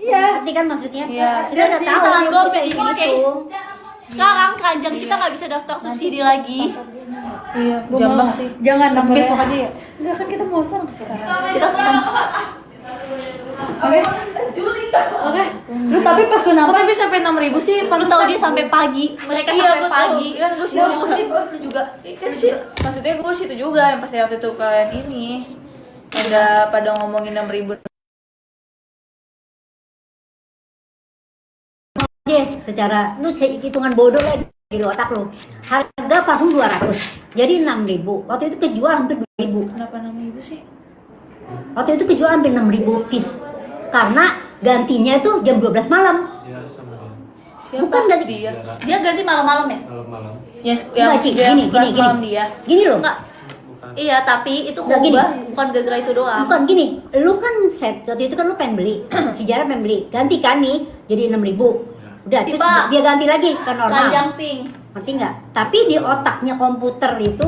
Iya. Ngerti kan maksudnya? Iya. Dia udah tahu Tangan yang gue kita begini, oke. hitung. Sekarang keranjang kita nggak bisa daftar subsidi lagi. Iya, jambak sih. Jangan Tapi besok aja ya. Enggak, kan kita mau sekarang ke sekarang. Kita susah. Oke. Oke. Terus tapi pas gue Kok nambah tapi sampai 6.000 sih? Lu tahu dia sampai pagi. Mereka Iya, sampai betul. pagi. Kan gue sih Lu ngurusin, lu juga juga. Kan sih, maksudnya gue situ juga yang pas waktu itu kalian ini pada ngomongin 6.000. aja secara lu hitungan bodoh lah di otak lu. Harga parfum 200 jadi 6.000, waktu itu kejual hampir 2.000. Kenapa 6.000 sih? Waktu itu kejual hampir 6.000 piece karena gantinya itu jam 12 malam. Ya sama dia. Siapa? Bukan ganti dia. Dia ganti malam-malam ya? Malam-malam. Yang Enggak, Ci, gini malam dia. gini loh. Enggak. Bukan. Iya, tapi itu Nggak, gini. keubah bukan gara-gara itu doang. Bukan gini, lu kan set waktu itu kan lu pengen beli, si Jara pengen beli, ganti kan nih jadi 6.000. Udah, Si terus Pak. dia ganti lagi ke normal. Panjang pink. Ngerti nggak? Tapi di otaknya komputer itu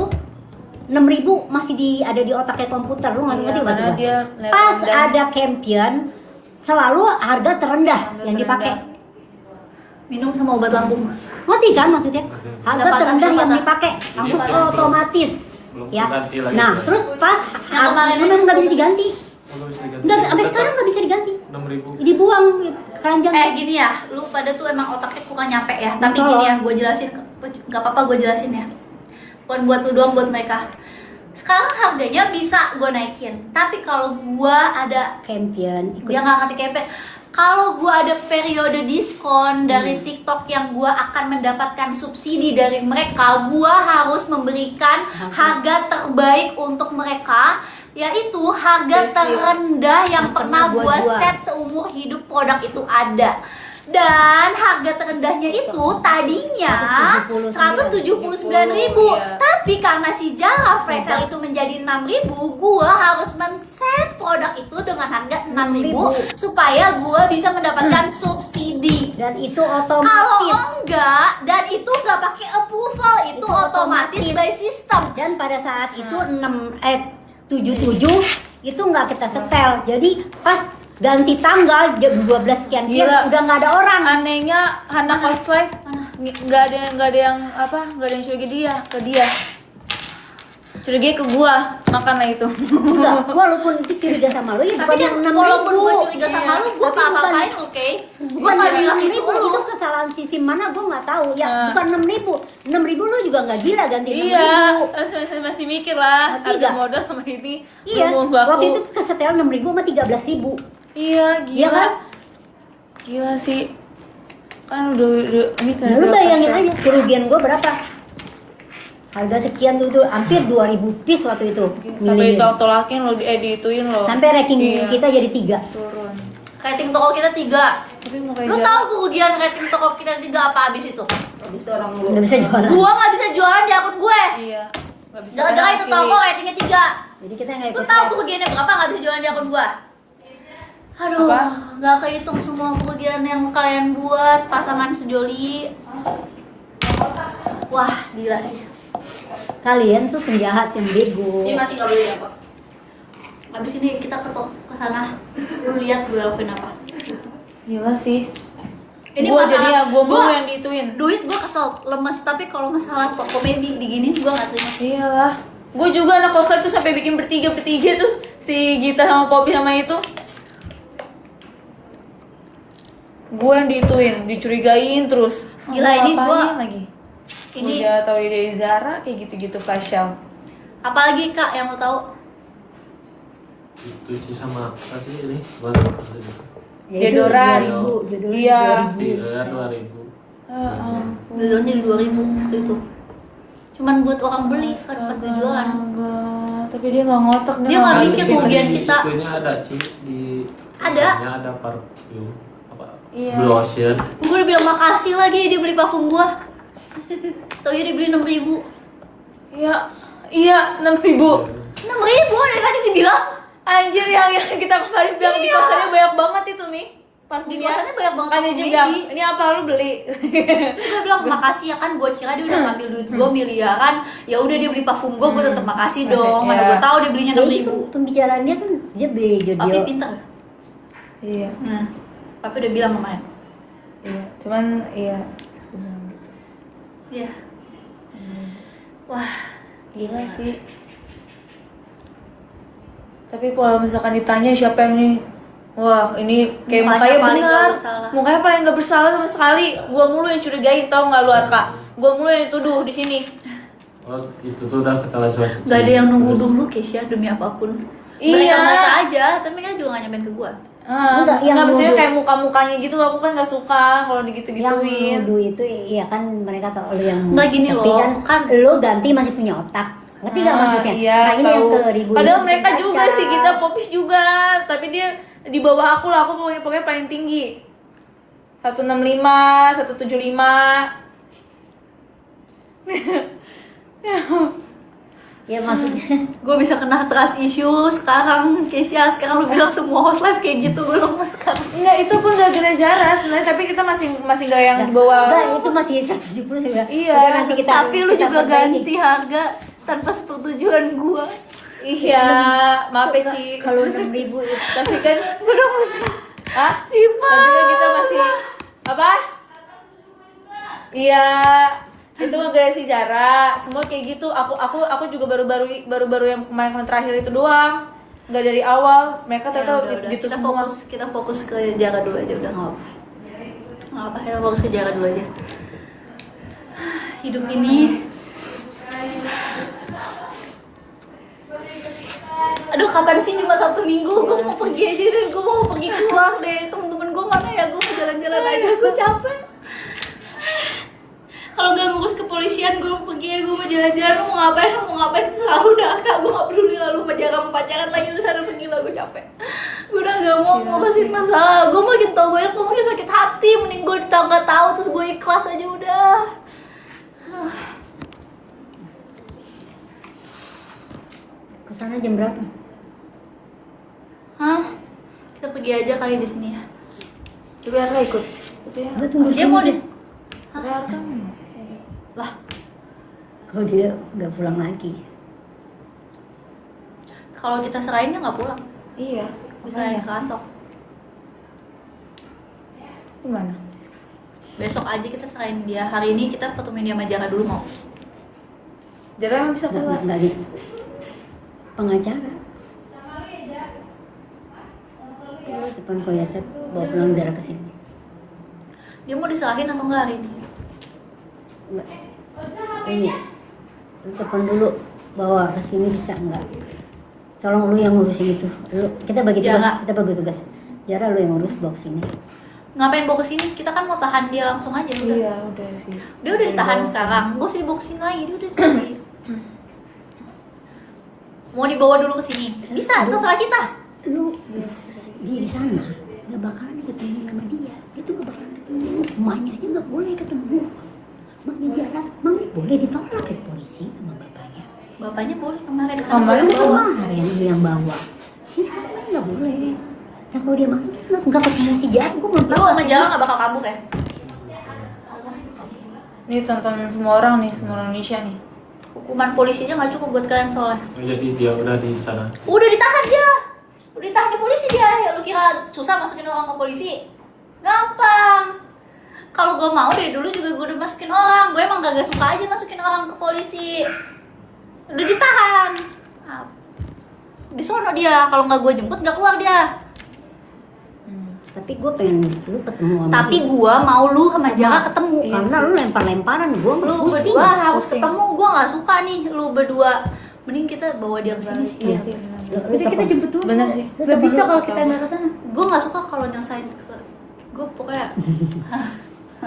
6.000 masih ada di otaknya komputer. Lu nggak Iya, ngerti maksud karena gua? dia level Pas rendah. ada campion selalu harga terendah yang dipakai. Minum sama obat lambung. Ngerti kan maksudnya? Harga Dapat, terendah dapat. yang dipakai langsung belum- otomatis. belum Ya. diganti lagi. Nah, terus pas Yang kemarin memang nggak bisa diganti. Kalau bisa diganti, Nggak, sampai tetap sekarang nggak bisa diganti. 6.000. Dibuang keranjang. Gini ya, lu pada tuh emang otaknya kurang nyampe ya. Tapi Betul. gini ya, gue jelasin, nggak apa-apa gue jelasin ya. Bukan buat lu doang, buat mereka. Sekarang harganya bisa gue naikin, tapi kalau gue ada Campion ikut dia nggak ngerti campaign. Kalau gue ada periode diskon dari TikTok yang gue akan mendapatkan subsidi dari mereka, gue harus memberikan harga terbaik untuk mereka, yaitu harga Besti. terendah yang pernah gua gue jual. set seumur hidup produk itu ada. Dan harga terendahnya itu tadinya 179.000. Iya. Tapi karena si Jara flash sale itu menjadi 6.000, gua harus men-set produk itu dengan harga 6.000 supaya gua bisa mendapatkan subsidi. dan itu Kalau otomatis. enggak, dan itu enggak pakai approval, itu Itu otomatis otomatis. by system. Dan pada saat itu 77 itu nggak kita setel. Jadi pas ganti tanggal jam 12 sekian Gila. udah nggak ada orang. Anehnya Hana Coslife nggak ada yang curiga dia. Curiga ke gua, makanlah itu. Enggak, walaupun itu curiga sama lu ya Tapi bukan dia yang 6.000. walaupun gua curiga sama lu, gua Tapi nggak apa-apain, bukan- oke? Gua Bukan nggak yang bilang itu 6.000, lu. itu kesalahan sistem mana gua nggak tahu. Ya bukan 6.000. 6.000 lu juga nggak gila ganti 6.000. Iya, masih mikir lah Ngerti harga nggak? modal sama ini Iya, belum baku. waktu itu kesetel 6.000 sama 13.000. Iya, gila. Iya kan? Gila sih. Kan udah ini kan Nah, lu berapa bayangin share? aja kerugian gua berapa? Harga sekian tuh hampir 2.000 piece waktu itu. Sampai Milihin. tolak-tolakin lo diedituin lo. Sampai ranking Iya. kita jadi 3. Turun. Rating toko kita 3. Tapi mau kayak Lu Jara- tahu kerugian rating toko kita 3 apa abis itu? Habis itu orang lu. Nggak bisa jualan. Gua nggak bisa jualan di akun gue. Iya. Nggak bisa Jangan-jangan itu pilih. toko ratingnya 3. Jadi kita nggak Lu ikut. tahu kerugiannya berapa nggak bisa jualan di akun gua? Aduh, Apa? nggak kehitung semua kerugian yang kalian buat pasangan sejoli. Wah, gila sih. Kalian tuh penjahat yang bego. Ini masih nggak boleh apa? Abis ini kita ke sana. Lu lihat gue lakuin apa? Gila sih. Ini Gua masalah- jadi ya gua mulu gua- yang diituin. Duit gue kesel, lemes. Tapi kalau masalah toko maybe diginin gue nggak terima. Iyalah. Gue juga anak kosan tuh sampai bikin bertiga tuh si Gita sama Poppy sama itu. Gue yang diituin, dicurigain terus. Gila, Mau ini ngapain gua- lagi. Ini- Udah tahu dari Zara kayak gitu-gitu flash sale. Apalagi Kak yang lo tahu? Itu sih sama apa sih ini? Buat Ya, itu Deodoran. 2.000, deodoran Iya. 2.000. 2.000. Jualnya di 2.000 waktu itu. Cuman buat orang beli kan pas dia jualan. Enggak, tapi dia nggak ngotak Dia nggak nggak mikir ngerti. kerugian kita. Itunya ada Ci di Ada. dalamnya ada parfum apa? Iya. Lotion. Gue udah bilang makasih lagi dia beli parfum gua. Taunya dia beli 6.000. Iya 6.000. 6.000 dari tadi dibilang. Anjir yang kita kemarin bilang di Iya. kosannya banyak banget itu Mi. Di kosannya banyak banget Kan dia parfum bilang, baby. ini apa lu beli? Terus gue bilang makasih ya kan, gue kira dia udah ngambil duit gue miliaran. Ya udah dia beli parfum gue tetap makasih dong. Mana Iya. gue tahu dia belinya Ya, itu 6.000. kan pembicaraan dia kan dia bejo Papi dia. pintar. Iya. Nah, Papi udah bilang kemarin. Iya, cuman iya. Aku bilang gitu. Iya. Wah, Gila sih. Tapi kalau misalkan ditanya siapa yang ini, wah ini kayak Mukanya mukanya paling benar, nggak bersalah. mukanya paling nggak bersalah sama sekali. Gua mulu yang curigain, tau nggak lu Arka? Gua mulu yang dituduh di sini. Oh, itu tuh udah ketahuan Cici. Gak ada yang nunggu Terus- dulu Keisha demi apapun. Iya. Mereka aja, tapi kan juga gak nyampein ke gua. Enggak, yang maksudnya nuduh. kayak muka-mukanya gitu, aku kan gak suka kalau Yang digitu-gituin. nuduh itu iya kan mereka tahu lu yang Nggak gini tapi loh, kan kan- lu ganti masih punya otak. Ngerti nggak maksudnya? Iya, nah ini yang tahu. ke ribu. Padahal mereka juga sih, kita popis juga, tapi dia di bawah aku lah, aku pokoknya paling tinggi. 165, 175. Ya maksudnya Gue bisa kena trust issue sekarang, Keisha. Sekarang lu bilang semua host live kayak gitu, gue lemes sekarang. Enggak, itu pun gak gara Zara sebenarnya, tapi kita masih gak yang di bawah. enggak itu masih 170 juga. Iya, Udah, nanti kita Tapi lu kita juga perbaiki. ganti harga tanpa sepersetujuan gua. Iya, maaf ya Ci. Kalau 6.000 itu Tapi kan Gue udah mesti Hah? Cipa. Tapi kan kita masih apa? Iya, itu gara si Zara, semua kayak gitu. Aku juga baru yang kemarin terakhir itu doang. Nggak dari awal. Mereka ternyata gitu kita semua. kita fokus ke Jara dulu aja, udah nggak apa. Nggak apa, kita fokus ke Jara dulu aja. Hidup ini, aduh kapan sih cuma Sabtu Minggu? Gue mau pergi aja dan gue mau pergi keluar deh. Temen-temen gue mana ya? Gue mau jalan-jalan aja. Gue capek. Kalau nggak ngurus kepolisian, gue mau pergi ya. Gue mau jalan-jalan. Lu mau ngapain? Selalu Daka. Gue nggak peduli lalu mau jaga pacaran lagi. Udah sana pergi lah. Gue capek. Gue udah nggak mau ngurusin masalah. Gue makin tau banyak, gue makin sakit hati. Mending gue nggak tahu terus gue ikhlas aja udah. kesana jam berapa? Hah? Kita pergi aja kali di sini ya. Tapi Arka ikut. Itu ya. Gua tunggu Dia sini. mau di Arka. lah. Kalau dia nggak pulang lagi. Kalau kita serahinnya nggak pulang, Iya. diserahin ke Makanya. kantor. Gimana? Besok aja kita serahin dia. Hari ini kita ketemuin dia sama Jara dulu mau. Zara emang bisa keluar. Nggak gitu. Pengacara. Depan Koyasep bawa pulang darah ke sini. Dia mau diserahin atau enggak hari ini? Nggak. Ini. Lu telepon dulu bawa ke sini bisa nggak? Tolong lu yang ngurusin itu. Lu kita bagi tugas. Jara. Kita bagi tugas. Jara lu yang ngurus bawa ke sini. Ngapain bawa ke sini? Kita kan mau tahan dia langsung aja udah. Iya, udah sih. Dia udah ditahan sekarang. Gue usah dibawa ke sini lagi. Dia udah ditahan. Mau dibawa dulu ke sini. Bisa, terserah kita. Lu dia di sana nggak bakalan ketemu sama dia. Itu nggak bakalan ketemu. Emaknya aja nggak boleh ketemu. Emaknya Jara, mami boleh ditolak ke polisi sama bapaknya. Bapaknya boleh kemarin kan Kemarin gue bawa. Kemarin dia yang bawa. Ini sekarang nggak boleh. Nah kalau dia masuk nggak ketemu si Jara, gue Lu sama Jara gak bakal kabur ya? Ini tonton semua orang nih, semua orang Indonesia nih. Hukuman polisi aja gak cukup buat kalian soalnya. Jadi dia udah di sana. Udah ditahan dia. Udah ditahan di polisi dia. Ya lu kira susah masukin orang ke polisi? Gampang. Kalau gue mau dari dulu juga gue udah masukin orang. Gue emang gak suka aja masukin orang ke polisi. Udah ditahan. Ah, di sono dia. Kalau nggak gue jemput nggak keluar dia. Tapi gue pengen lu ketemu sama Tapi dia. gue mau lu sama Jara ketemu. Karena lu lempar-lemparan gue Lu berdua harus ketemu. Gue nggak suka nih lu berdua. Mending kita bawa dia ke sini sih. Iya sih. Udah kita jemput dulu. Bener sih. Gak bisa kalau kita nggak kesana. Gue nggak suka kalau nyelesain ke gue pokoknya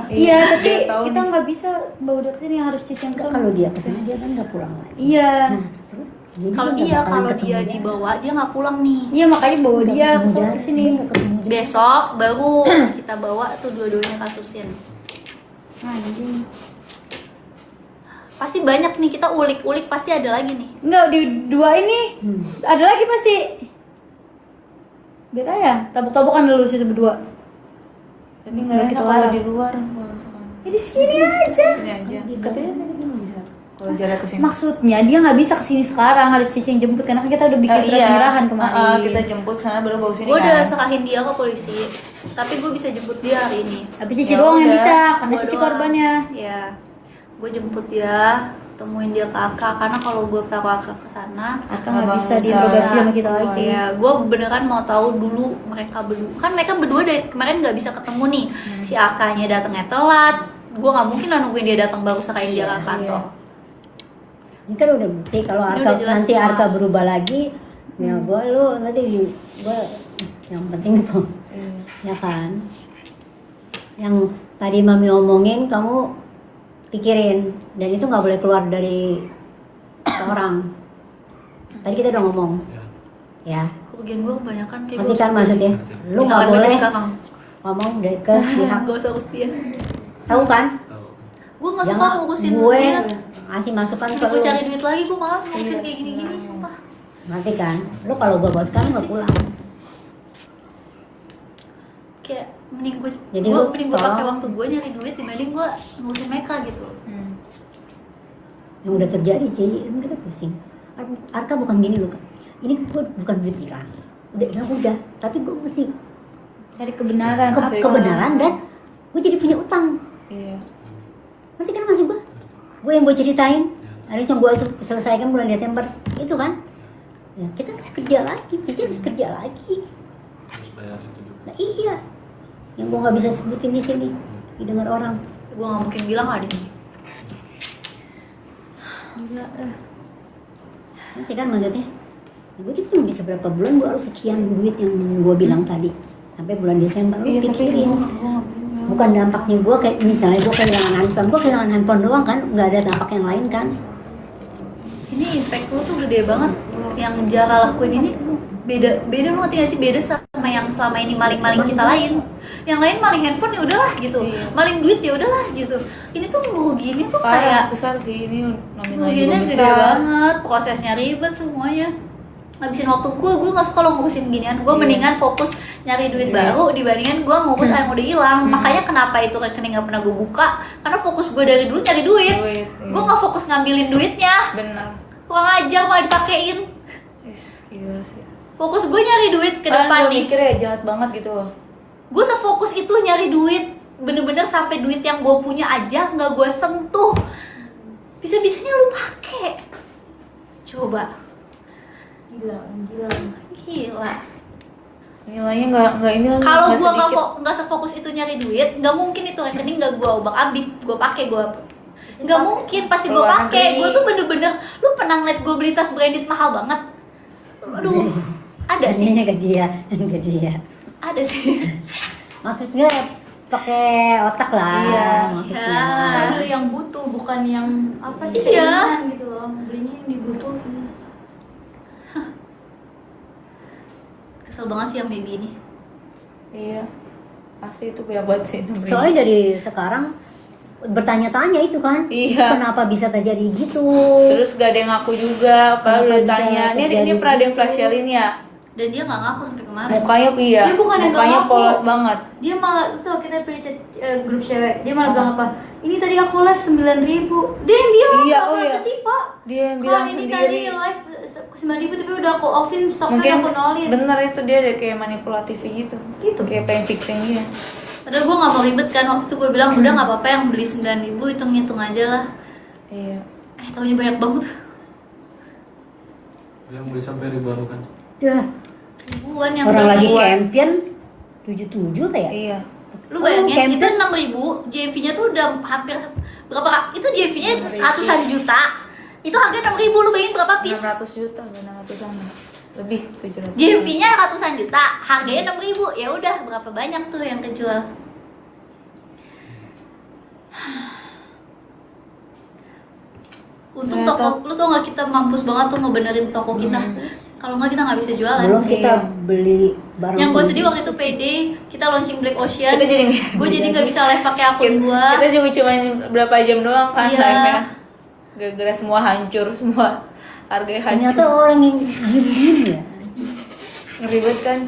Iya, tapi dia tahu kita nih. nggak bisa bawa dia kesini, harus cici yang kesana. Kalau dia kesana dia kan nggak pulang lagi. Iya. Nah, terus jadi kalau nggak iya bakalan kalau ketemu dia Jara. dibawa dia nggak pulang nih. Iya, makanya bawa Nggak dia ketemu Jara, ke sini. dia nggak ketemu Jara. Besok baru kita bawa tuh dua-duanya kasusin. Nah, jadi Pasti banyak nih, kita ulik-ulik pasti ada lagi nih. enggak di dua ini ada lagi pasti. Beda ya, tabuk-tabukan dulu situ berdua. Tapi Nggak nggak kita enak kalau larang. di luar. Ya, di sini aja. Sini aja. Katanya tadi dia nggak bisa. Kalau jarak ke sini. Maksudnya dia nggak bisa kesini sekarang, harus cici yang jemput karena kan kita udah bikin surat penyerahan kemarin. Kita jemput sana baru bawa sini Gue udah kan. serahin dia ke polisi, tapi gue bisa jemput dia hari ini. Tapi cici Ya doang yang udah. bisa karena Gua cici doang. korbannya. Ya, gue jemput dia, temuin dia ke Aka karena kalau gue taruh Aka ke sana, Aka nggak Abang bisa bisa. diinterogasi sama kita lagi. ya gue beneran mau tahu dulu mereka berdua. Kan mereka berdua dari kemarin nggak bisa ketemu nih. Si Akanya datangnya telat, gue nggak mungkin lah nungguin dia datang baru serahin dia ke kantor. Ini kan udah bukti kalau Ini Arka udah jelas nanti semua. Arka berubah lagi, ya lu nanti gua yang penting itu ya kan. Yang tadi Mami omongin kamu pikirin, dan itu nggak boleh keluar dari orang. Tadi kita udah ngomong, ya. Kerugian gue kebanyakan kayak Nanti kan maksudnya, lu nggak boleh ngomong dari ke pihak, Gak usah urus dia. tahu kan? Gue gak Jangan suka ngurusin gue dia. ngasih masukan ke Gue lu. cari duit lagi, gue malah ngurusin kayak gini-gini. Sumpah. Nanti kan, lu kalau gua bawa sekarang nggak pulang. Kayak mending gue Jadi lu pakai tolong. waktu gue nyari duit dibanding gue ngurusin mereka gitu. Yang udah terjadi Ci, emang kita pusing. Arka bukan gini loh, Kak. Ini gua bukan duit hilang, udah, tapi gua mesti Cari kebenaran. kebenaran dan gua jadi punya utang. Iya. Nanti kan masih gua yang gua ceritain, harusnya gua selesaikan bulan Desember itu kan. Ya, kita harus kerja lagi, Cici harus kerja lagi. Harus bayar itu juga. Nah iya, yang gua nggak bisa sebutin di sini, didengar orang. Gue gak mungkin bilang ada ini. Nanti kan maksudnya, gue juga cuma bisa berapa bulan, gue harus sekian duit yang gue bilang tadi sampai bulan Desember. Lu pikirin, bukan dampaknya gue kayak misalnya gue kehilangan handphone doang kan, nggak ada dampak yang lain kan. Ini impact lu tuh gede banget. Yang Jara lakuin ini beda lu ngerti gak sih, beda sama yang selama ini maling-maling kita lain. Yang lain maling handphone ya udahlah gitu, maling duit ya udahlah gitu. Ini tuh ngerugiinnya tuh kayak besar sih ini nominalnya ngerugiinnya juga gede besar. banget, prosesnya ribet semuanya. Ngabisin waktu gue gak suka lo ngurusin ginian. Gue mendingan fokus nyari duit baru dibandingin gue ngurus yang udah hilang. Makanya kenapa itu rekening gak pernah gue buka, karena fokus gue dari dulu nyari duit. Gue gak fokus ngambilin duitnya, Benar. kurang ajar malah dipakein. Gila sih. Fokus gue nyari duit ke depan nih. Mikirnya jahat banget gitu loh. Gue sefokus itu nyari duit, bener-bener sampai duit yang gue punya aja nggak gue sentuh. Bisa-bisanya lu pake. Coba. Gila. Nilainya nggak ini lagi. Kalau nggak gue sedikit. nggak sefokus itu nyari duit, nggak mungkin itu rekening nggak gue obak-abrik, gue pakai gue. Nggak mungkin, pasti gue Keluar pakai. negeri. Gue tuh bener-bener, lu pernah ngeliat gue beli tas branded mahal banget? Aduh, ada sih, Ininya ke dia. ada sih. Maksudnya pakai otak lah, Iya. maksudnya. Ya. Beli yang butuh, bukan yang apa sih Iya. keinginan gitu loh. Belinya yang dibutuhin. Kesel banget sih yang baby ini. Iya. Pasti itu banyak banget sih. nemuin. Soalnya dari sekarang bertanya-tanya itu kan, Iya. kenapa bisa terjadi gitu? Terus gak ada yang ngaku juga. Kalau Kenapa udah bisa tanya, ini terjadi pernah ada yang gitu? flash sale-in ya. Dan dia nggak ngaku sampai kemarin. Mukanya iya. Dia bukan yang Mukanya gak ngaku. polos banget. Dia malah tuh kita punya chat grup cewek. Dia malah bilang apa? Ini tadi aku live 9.000. Dia yang bilang Iya, apa oh iya. ke Siva? Dia yang Kalau bilang ini sendiri. tadi live 9.000 tapi udah aku offin stoknya Mungkin udah aku nolin. bener itu dia ada kayak manipulatif gitu. Gitu. Kayak pengen fixing dia. Padahal gue nggak mau ribet kan, waktu itu gue bilang udah nggak apa-apa yang beli 9.000 hitung-hitung aja lah. Iya. Taunya banyak banget, Yang beli sampai ribuan kan. Dah, ribuan yang orang lagi beli. champion 77 kayak. Iya. Lu bayangin itu campaign. 6.000, JMV-nya tuh udah hampir berapa? Itu JMV-nya ratusan juta. Itu harga 6.000, lu bayangin berapa piece? 600 juta, 600-an. Lebih 700. JMV-nya ratusan juta, harganya 6.000. Ya udah, berapa banyak tuh yang kejual? Untung Ternyata- toko, lu tau gak kita mampus banget tuh ngebenerin toko kita. Kalau nggak kita nggak bisa jualan. Belum kita Iya. beli barang. Yang gue sendiri. sedih waktu itu PD, kita launching Black Ocean. Kita jadi Gue jadi nggak bisa live pakai akun gue. Kita juga cuma berapa jam doang kan Iya. live-nya. Gara-gara semua hancur, semua harganya Ternyata hancur. orang yang diem ya. Ngeri banget kan?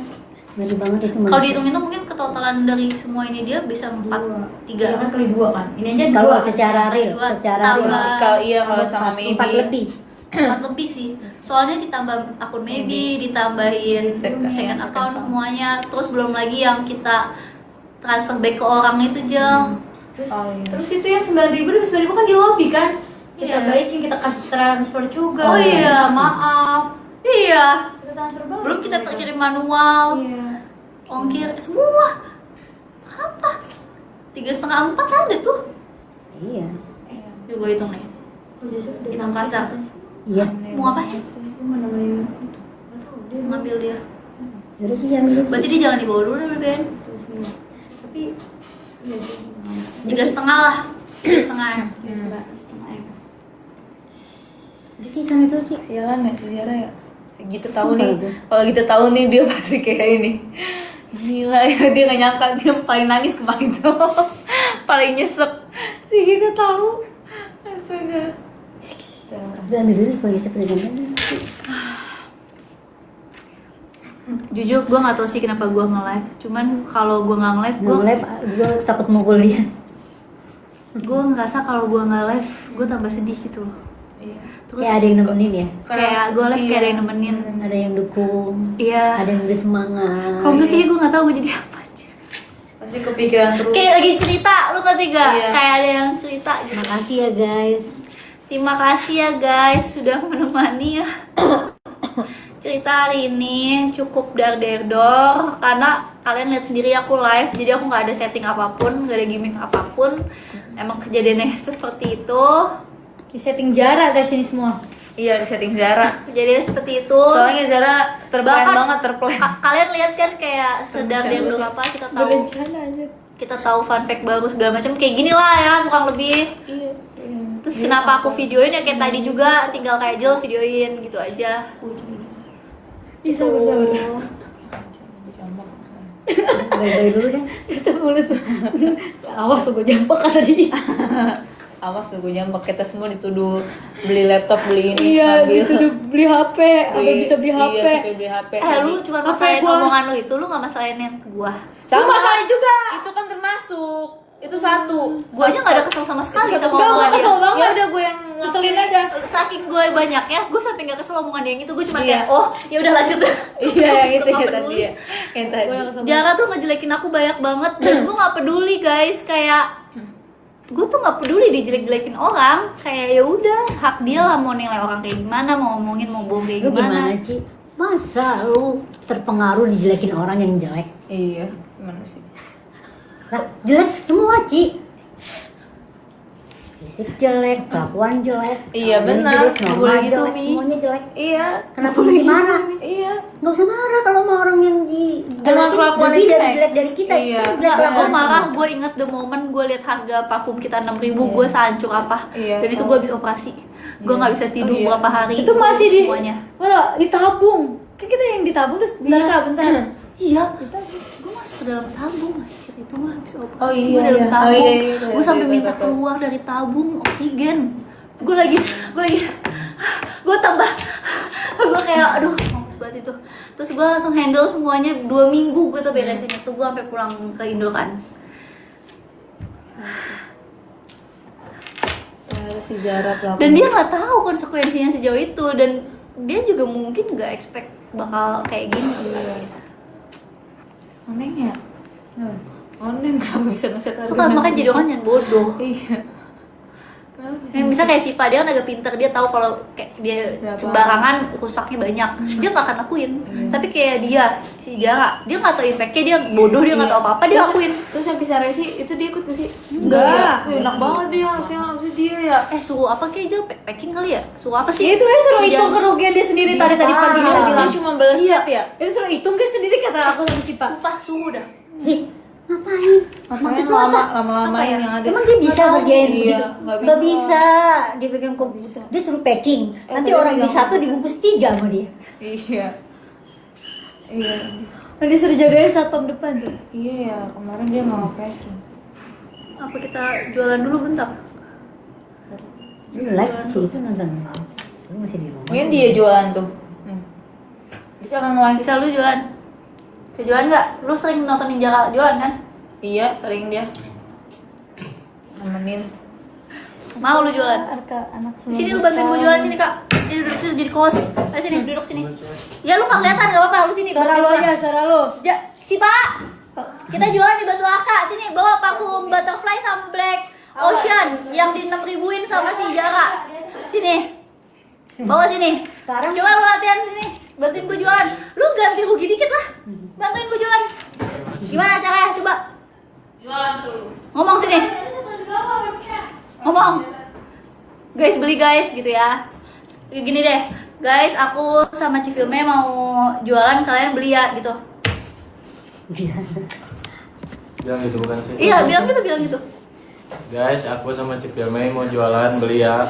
Ngeri banget itu Kalau manusia. dihitung-hitung mungkin ketotalan dari semua ini dia bisa 3. Iya kan kali 2 kan. Ini aja Kalau 2. secara real, Dua, secara tambah. real. Kalau iya kalau sama 4 maybe. lebih. 4 lebih sih. Soalnya ditambah akun maybe, ditambahin second account semuanya. Terus belum lagi yang kita transfer back ke orang itu Jel. Terus, Oh, iya. terus itu yang 9.000 kan di lobby kan. Kita Iya. baikin, kita kasih transfer juga. Oh, iya. Minta maaf. Iya. Kita transfer balik. Belum kita terkirim manual, Iya. ongkir semua. Apa? 3,5 4 ada tuh. Iya. Yuk gue hitung nih. Di Makassar. Iya. Mau ngapain? Mau nemenin itu. Gak tau dia Ngambil dia. Yaudah sih yang dulu. Berarti dia jangan dibawa dulu deh, Ben. terus ya. Tapi iya sih. 3,5 lah. 3,5. Setengah M. Di sih sana tuh sih. Sialan ya, sejarah ya. Gitu tahu Sumpah nih. gue. Kalau gitu tahu nih dia pasti kayak ini. Gila ya, dia gak nyangka dia paling nangis kemarin tuh. Paling nyesek. Si gitu tahu. Astaga. Udah ambil dulu kalau bisa perjalanan. Jujur gue nggak tahu sih kenapa gue nge-live. Cuman kalau gue nggak nge-live, Gue takut mukul dia. gue ngerasa kalau gue nggak live, gue tambah sedih gitu loh. Iya. Terus Kayak ada yang nemenin ya. kayak gue live kayak ada yang nemenin. Ada yang dukung. Iya. Ada yang beri semangat. Kalau enggak kayaknya gue nggak tahu gue jadi apa aja. Pasti kepikiran terus. Kayak lagi cerita, lu ngerti gak? Iya. Kayak ada yang cerita gitu. Makasih ya guys. Terima kasih ya guys sudah menemani ya. Cerita hari ini cukup dar-der-dor karena kalian lihat sendiri aku live, jadi aku nggak ada setting apapun, nggak ada gimmick apapun. Emang kejadiannya seperti itu. Di setting jarak guys ini semua. Iya, di setting Zara. Kejadiannya seperti itu. Soalnya Zara terplan Bahkan- banget, terplan. Kalian lihat kan kayak sedar der-der apa kita tahu. Berencana aja. Kita tahu fun fact baru segala macam kayak gini lah ya, kurang lebih. Iya. Terus kenapa aku videoin ya kayak tadi juga, tinggal kayak Jel videoin gitu aja. Bisa sabar. Bye-bye dulu deh. Kita mulut. Awas tuh gue jambak kata dia. Awas tuh gue jambak, kita semua dituduh beli laptop, beli ini, Iya, ngambil. itu udah beli HP, sampai bisa beli HP. Iya, sampai beli HP. Lu cuma Apa masalahin gua? omongan lu itu, lu gak masalahin yang ke gua. Lu masalahnya juga. Itu kan termasuk. Itu satu. Gua aja gak ada kesel sama sekali Itu sama Udah, omongan gue kesel dia. banget. Ya udah gue yang Keselin aja. Saking gue banyaknya, gue sampai gak kesel omongan dia yang itu. Gue cuma Iya. kayak, oh ya udah lanjut. Iya, yang itu Gua ya nggak tadi peduli. ya. Yang tadi. Jara tuh ngejelekin aku banyak banget dan gue gak peduli guys. Kayak gue tuh gak peduli dijelek-jelekin orang. Kayak ya udah hak dia lah mau nilai orang kayak gimana, mau ngomongin, mau bohong kayak Lu gimana, gimana. Ci? Masa lu terpengaruh dijelekin orang yang jelek? Iya, gimana sih? Lah, jelek semua, Ci. Fisik jelek, kelakuan jelek. Iya, karakter benar. jelek, Nggak norma boleh gitu, jelek, Mi. semuanya jelek. Iya. Kenapa mesti marah? Iya. Nggak usah marah kalau sama orang yang Emang kelakuannya lebih dari jelek. jelek dari kita. Iya. Itu Gak, jelek gue banget marah, semua. gue inget the moment gue lihat harga parfum kita 6.000, gue sehancur apa. Iya, Dan itu tahu. gue habis operasi. Gue nggak bisa tidur Oh, iya. berapa hari. Itu masih di semuanya. Wah, ditabung. Kan kita yang ditabung terus bentar. Iya. Gue masuk ke dalam tabung anjir, itu gue habis operasi. Oh, iya, Gue dalam iya. tabung. Oh, iya, iya, iya, Gue sampai iya, minta iya, iya. keluar dari tabung oksigen. Gue lagi gue tambah gue kayak aduh mampus banget itu. Terus gue langsung handle semuanya 2 minggu gue tuh beresin itu. Gue sampai pulang ke Indo kan. Si Zara pelaku. Dan dia nggak tahu konsekuensinya sejauh itu, dan dia juga mungkin nggak expect bakal kayak gini. Anehnya. Aneh kenapa bisa ngeset harga? Itu kan makanya jadi orang yang bodoh. Iya. Kenapa bisa? Yang bisa kayak Sipa, dia kan agak pinter, dia tahu kalau kayak dia Berapa? sembarangan rusaknya banyak, dia nggak akan lakuin. Tapi kayak dia si Jara, dia nggak tahu impactnya, dia bodoh, dia nggak tahu apa-apa, dia lakuin. Terus yang bisa resi itu dia ikut gak sih? Enggak. Ya? Enak banget dia, harusnya dia ya. Suruh apa kayak Jara packing kali ya? Suruh apa sih? Ya itu kan suruh Kerjaan. hitung kerugian dia sendiri tadi pagi dia Dia bilang. cuma balas Iya. chat ya. Itu suruh hitung kan sendiri kata aku sama si Pak. Sumpah suruh dah. Ih, ngapain? Makanya Maksud lu apa? lama-lamain Apa ya? yang ada. Emang dia bisa ngerjain Iya, begitu? nggak Nggak bisa. bisa. Dia pegang komputer. Dia suruh packing. Nanti tapi orang dia di nggak satu dibungkus 3 sama dia. Iya. Iya. Nah, disuruh jagain satpam depan tuh. Iya ya, kemarin dia nggak mau packing. Apa kita jualan dulu bentar? Lu live sih itu nonton mau. Lu masih di rumah. Mungkin dia jualan tuh. Bisa kan live? Bisa lu jualan? Bisa jualan nggak? Lu sering nontonin Jara jualan kan? Iya, sering dia. Nemenin. Mau lu jualan? Arka anak Di sini lu bantuin gue jualan sini kak. Ini duduk sini jadi kos. Ayo sini duduk sini. Ya lu nggak kelihatan nggak apa-apa, lu sini. Suara bantuin lo gua. aja, suara lo. Si Pak. Kita jualan dibantu Aka. Sini bawa parfum butterfly sama black ocean yang di 6.000-in sama si Jara. Sini. Bawa sini. Sekarang- Coba lu latihan sini. Bantuin gue jualan. Lu ganti rugi dikit lah. Bantuin gue jualan. Gimana caranya? Coba. Jualan dulu. Ngomong sini. Ngomong. guys beli guys gitu ya. Gini deh guys, aku sama Cifilme mau jualan, kalian beli ya gitu. Bilang gitu bukan sih? Iya bilang gitu. Guys, aku sama Cipilme mau jualan, beli ya.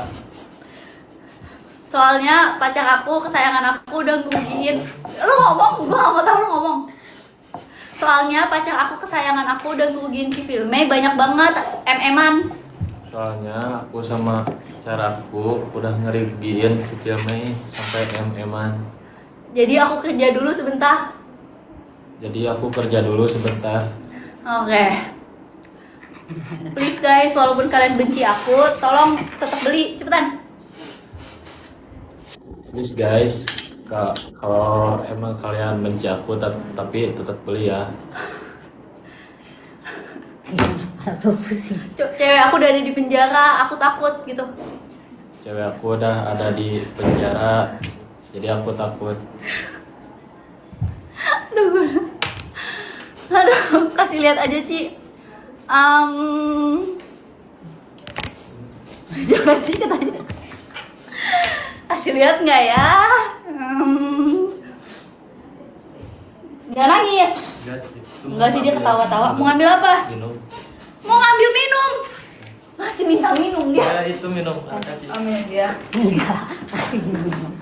Soalnya pacar aku, kesayangan aku udah ngerugiin. Lu ngomong, gua gak mau tahu lu ngomong. Soalnya pacar aku, kesayangan aku udah ngerugiin Cifilme banyak banget MM-an. Soalnya aku sama pacarku udah ngerigiin Cipilme sampai MM-an. Jadi aku kerja dulu sebentar. Oke. Please guys, walaupun kalian benci aku, tolong tetap beli, cepetan. Please guys, kalau emang kalian benci aku tapi tetap beli ya. Cewek aku udah ada di penjara, aku takut gitu. Cewek aku udah ada di penjara, jadi aku takut. Aduh, kasih lihat aja Ci. Jangan sih katanya. Kasih lihat nggak ya? Dia nangis. Enggak sih, dia ketawa-tawa. Mau ngambil apa? Minum. Mau ngambil minum. Masih minta minum dia. Ya itu minum. Kasih. Amin ya. Enggak, pasti minum.